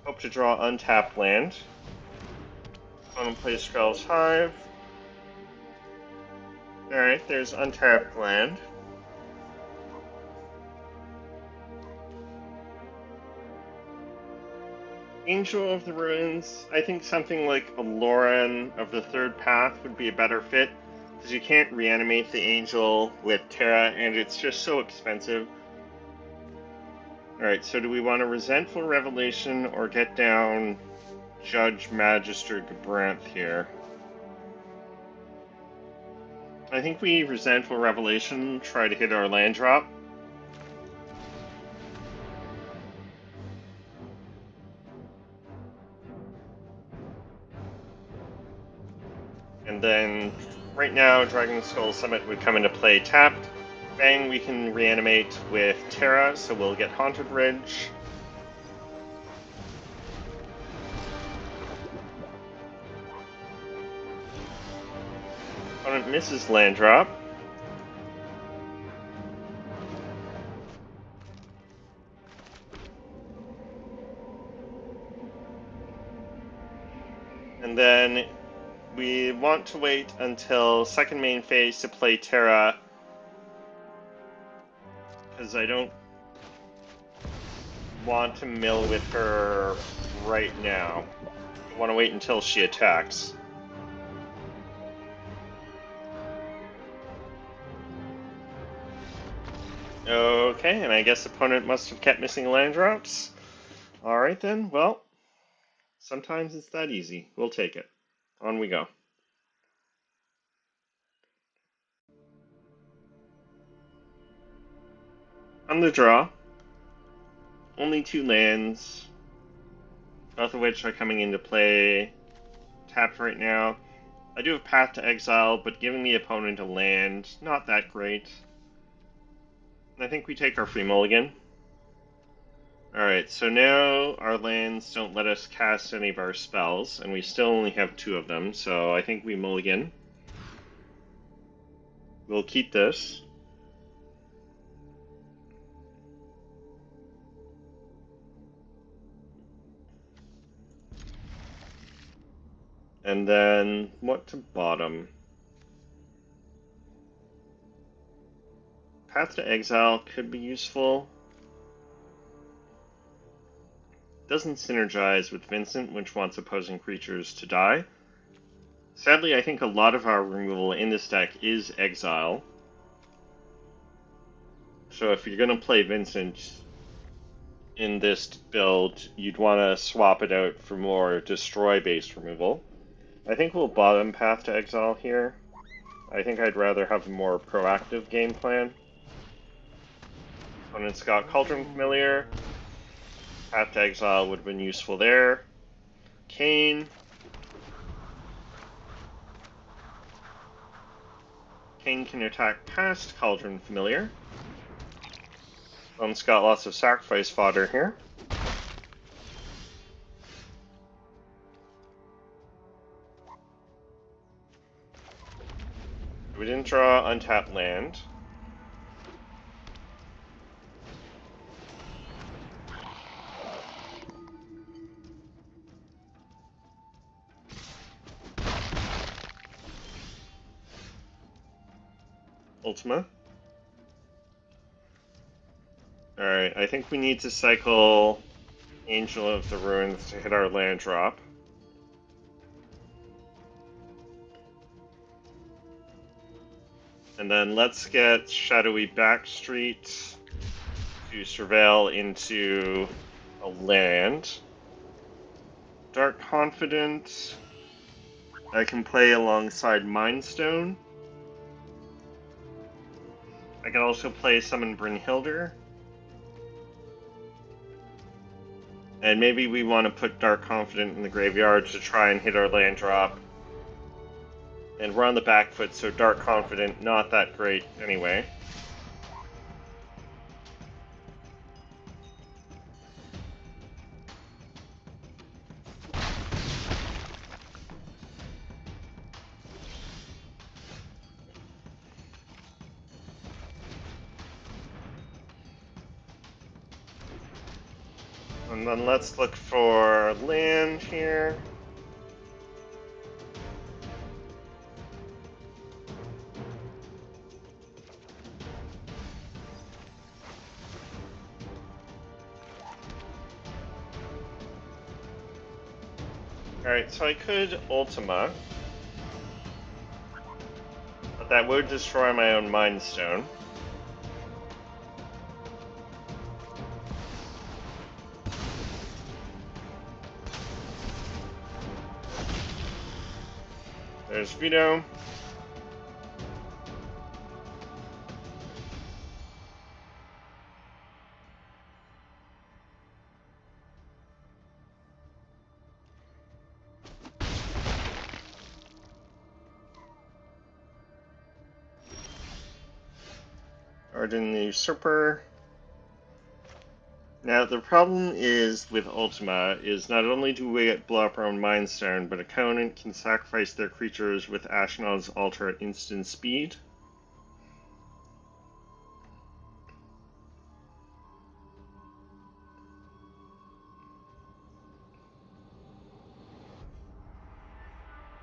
Hope to draw untapped land. Opponent plays Skrell's Hive. Alright, there's untapped land. Angel of the Ruins, I think something like a Lauren of the Third Path would be a better fit, because you can't reanimate the Angel with Terra, and it's just so expensive. Alright, so do we want a Resentful Revelation or get down Judge Magister Gabranth here? I think we Resentful Revelation, try to hit our land drop. And then, right now, Dragon Skull Summit would come into play tapped. Bang, we can reanimate with Terra, so we'll get Haunted Ridge. Opponent misses land drop. And then we want to wait until second main phase to play Terra, because I don't want to mill with her right now. I want to wait until she attacks. Okay, and I guess opponent must have kept missing land drops. Alright then, well, sometimes it's that easy. We'll take it. On we go. On the draw, only 2 lands, both of which are coming into play. Tapped right now. I do have Path to Exile, but giving the opponent a land, not that great. I think we take our free mulligan. Alright, so now our lands don't let us cast any of our spells, and we still only have 2 of them, so I think we mulligan. We'll keep this. And then, what to bottom? Path to Exile could be useful. Doesn't synergize with Vincent, which wants opposing creatures to die. Sadly, I think a lot of our removal in this deck is Exile. So if you're going to play Vincent in this build, you'd want to swap it out for more destroy-based removal. I think we'll bottom Path to Exile here. I think I'd rather have a more proactive game plan. Opponent's got Cauldron Familiar. Path to Exile would have been useful there. Kane. Kane can attack past Cauldron Familiar. Opponent's got lots of sacrifice fodder here. We didn't draw untapped land. Ultima. Alright, I think we need to cycle Angel of the Ruins to hit our land drop. And then let's get Shadowy Backstreet to surveil into a land. Dark Confident. I can play alongside Mindstone. I can also play Summon Brynhildr. And maybe we want to put Dark Confident in the graveyard to try and hit our land drop. And we're on the back foot, so Dark Confident, not that great anyway. And then let's look for land here. Alright, so I could Ultima, but that would destroy my own Mind Stone. There's Veto. Arden the Usurper. Now, the problem is with Ultima is not only do we blow up our own Mind Stone, but opponent can sacrifice their creatures with Ashnod's Altar at instant speed.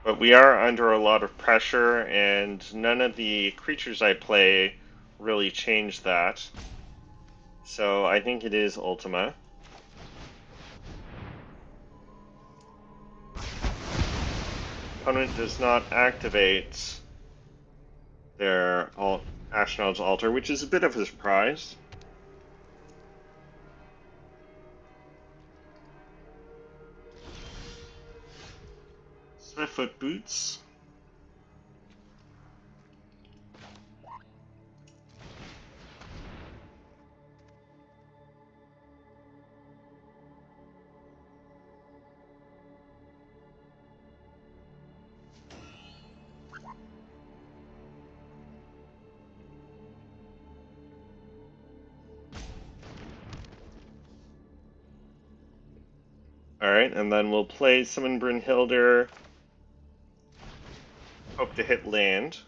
But we are under a lot of pressure, and none of the creatures I play really change that. So I think it is Ultima. Opponent does not activate their Ashnod's Altar, which is a bit of a surprise. Swiftfoot Boots. Alright, and then we'll play Summon Brynhildr. Hope to hit land.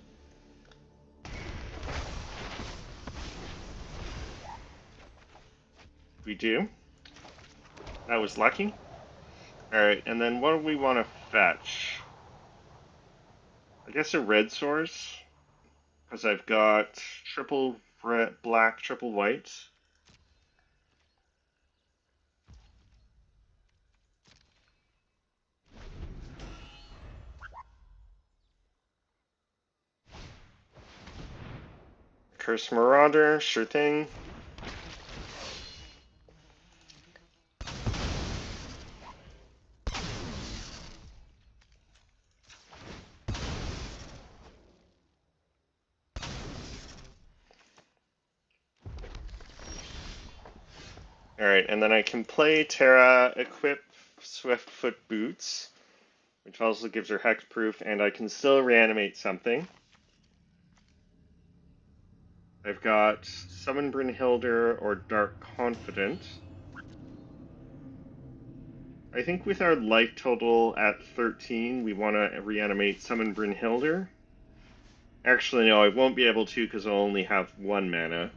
We do. That was lucky. Alright, and then what do we want to fetch? I guess a red source. Because I've got triple black, triple white. Curse Marauder, sure thing. Alright, and then I can play Terra, equip Swiftfoot Boots, which also gives her hexproof, and I can still reanimate something. I've got Summon Brynhildr or Dark Confident. I think with our life total at 13, we want to reanimate Summon Brynhildr. Actually, no, I won't be able to because I'll only have 1 mana.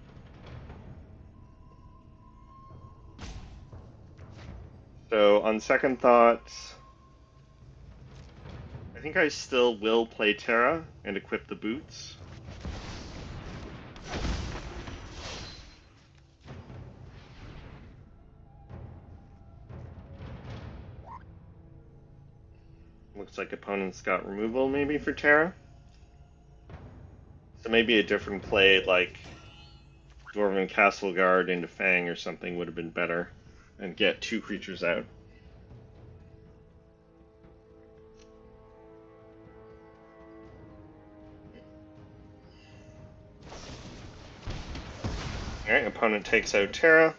So, on second thought, I think I still will play Terra and equip the boots. Looks like opponents got removal maybe for Terra. So maybe a different play like Dwarven Castle Guard into Fang or something would have been better and get 2 creatures out. Alright, opponent takes out Terra.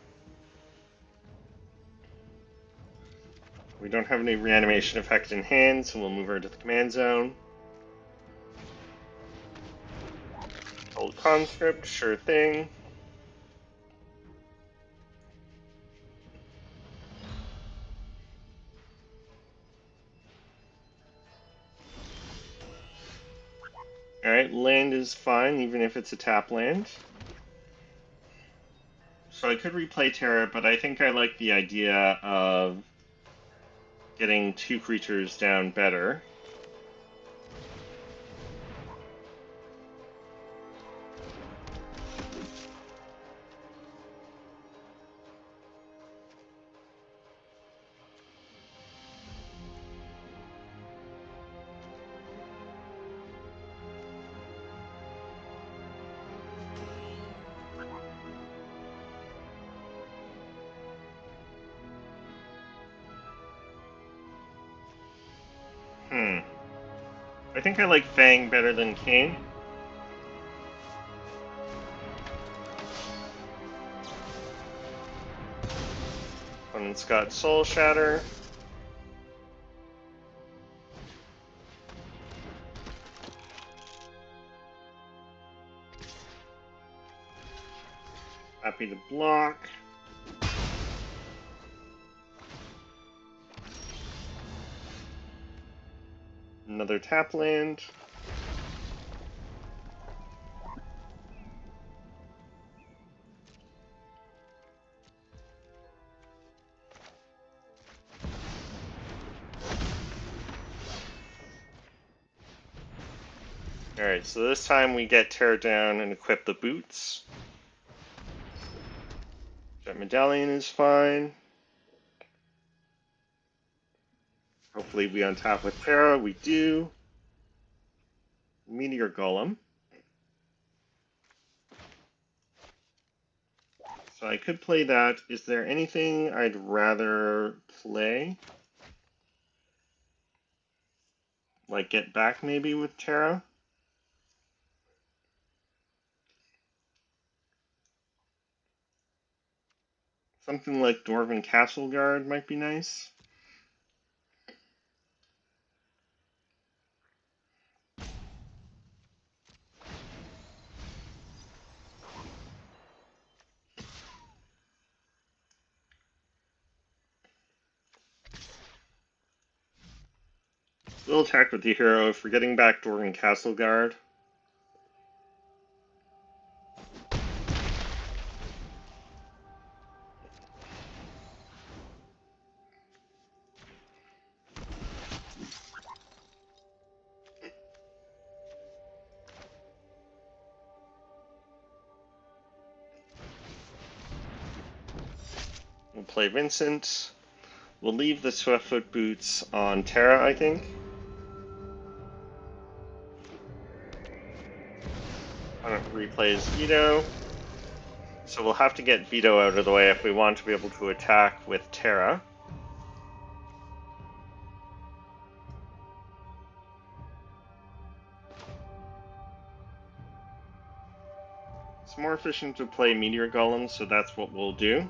We don't have any reanimation effect in hand, so we'll move her to the command zone. Old conscript, sure thing. Alright, land is fine, even if it's a tap land. So I could replay Terra, but I think I like the idea of getting 2 creatures down better. I think I like Fang better than Kane. Opponent's got Soul Shatter. Happy to block. Another tap land. Alright, so this time we get Tear Down and equip the boots. Jet Medallion is fine. Hopefully we untap with Terra. We do. Meteor Golem. So I could play that. Is there anything I'd rather play? Like get back maybe with Terra? Something like Dwarven Castle Guard might be nice. We'll attack with the hero if we're getting back Dwarven Castle Guard. We'll play Vincent. We'll leave the Swiftfoot boots on Terra, I think. Opponent replays Vito. So we'll have to get Vito out of the way if we want to be able to attack with Terra. It's more efficient to play Meteor Golem, so that's what we'll do.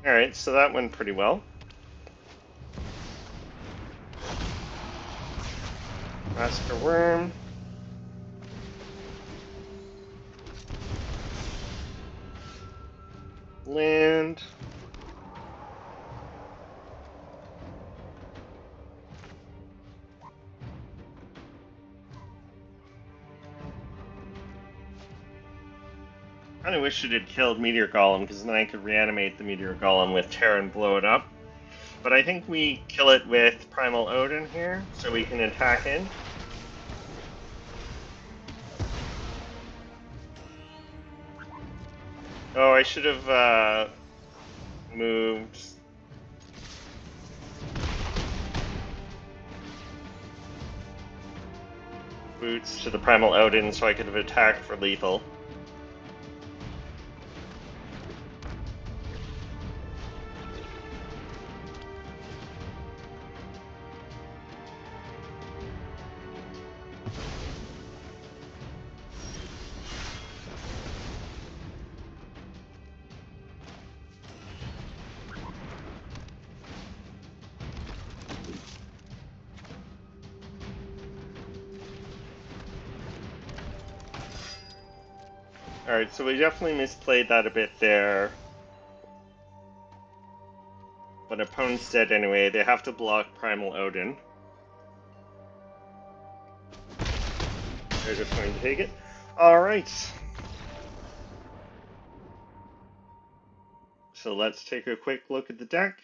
Alright, so that went pretty well. Master Worm. Land. I kinda wish it had killed Meteor Golem, because then I could reanimate the Meteor Golem with Terra and blow it up. But I think we kill it with Primal Odin here, so we can attack in. Oh, I should have moved boots to the Primal Odin so I could have attacked for lethal. Alright, so we definitely misplayed that a bit there. But opponent's dead anyway, they have to block Primal Odin. They're just going to take it. Alright. So let's take a quick look at the deck.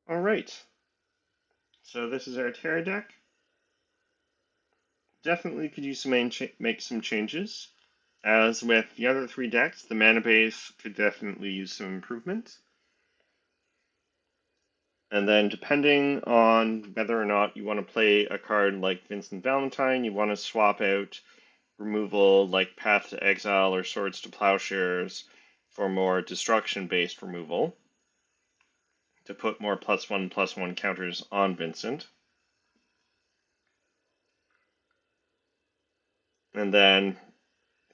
Alright. So this is our Terra deck. Definitely could use make some changes. As with the other three decks, the mana base could definitely use some improvement. And then depending on whether or not you want to play a card like Vincent Valentine, you want to swap out removal like Path to Exile or Swords to Plowshares for more destruction-based removal to put more +1/+1 counters on Vincent. And then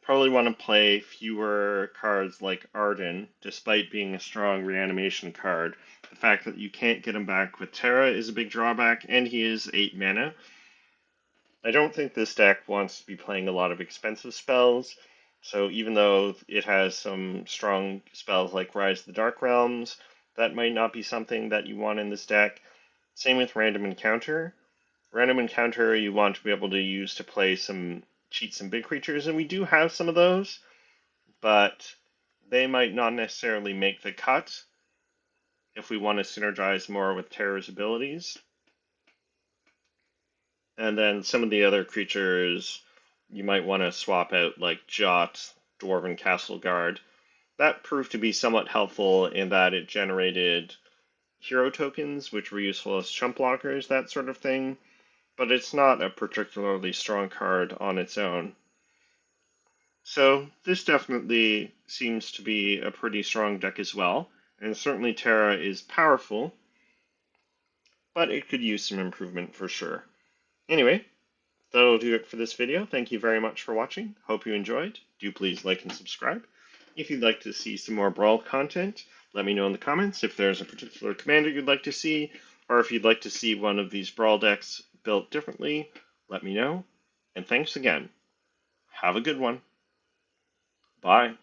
probably want to play fewer cards like Arden, despite being a strong reanimation card. The fact that you can't get him back with Terra is a big drawback, and he is 8 mana. I don't think this deck wants to be playing a lot of expensive spells, so even though it has some strong spells like Rise of the Dark Realms, that might not be something that you want in this deck. Same with Random Encounter. Random Encounter you want to be able to use to play cheat some big creatures, and we do have some of those, but they might not necessarily make the cut if we want to synergize more with Terra's abilities. And then some of the other creatures you might want to swap out, like Jot, Dwarven Castle Guard. That proved to be somewhat helpful in that it generated hero tokens, which were useful as chump blockers, that sort of thing, but it's not a particularly strong card on its own. So this definitely seems to be a pretty strong deck as well, and certainly Terra is powerful, but it could use some improvement for sure. Anyway, that'll do it for this video. Thank you very much for watching. Hope you enjoyed. Do please like and subscribe. If you'd like to see some more Brawl content, let me know in the comments if there's a particular commander you'd like to see, or if you'd like to see one of these Brawl decks built differently, let me know. And thanks again. Have a good one. Bye.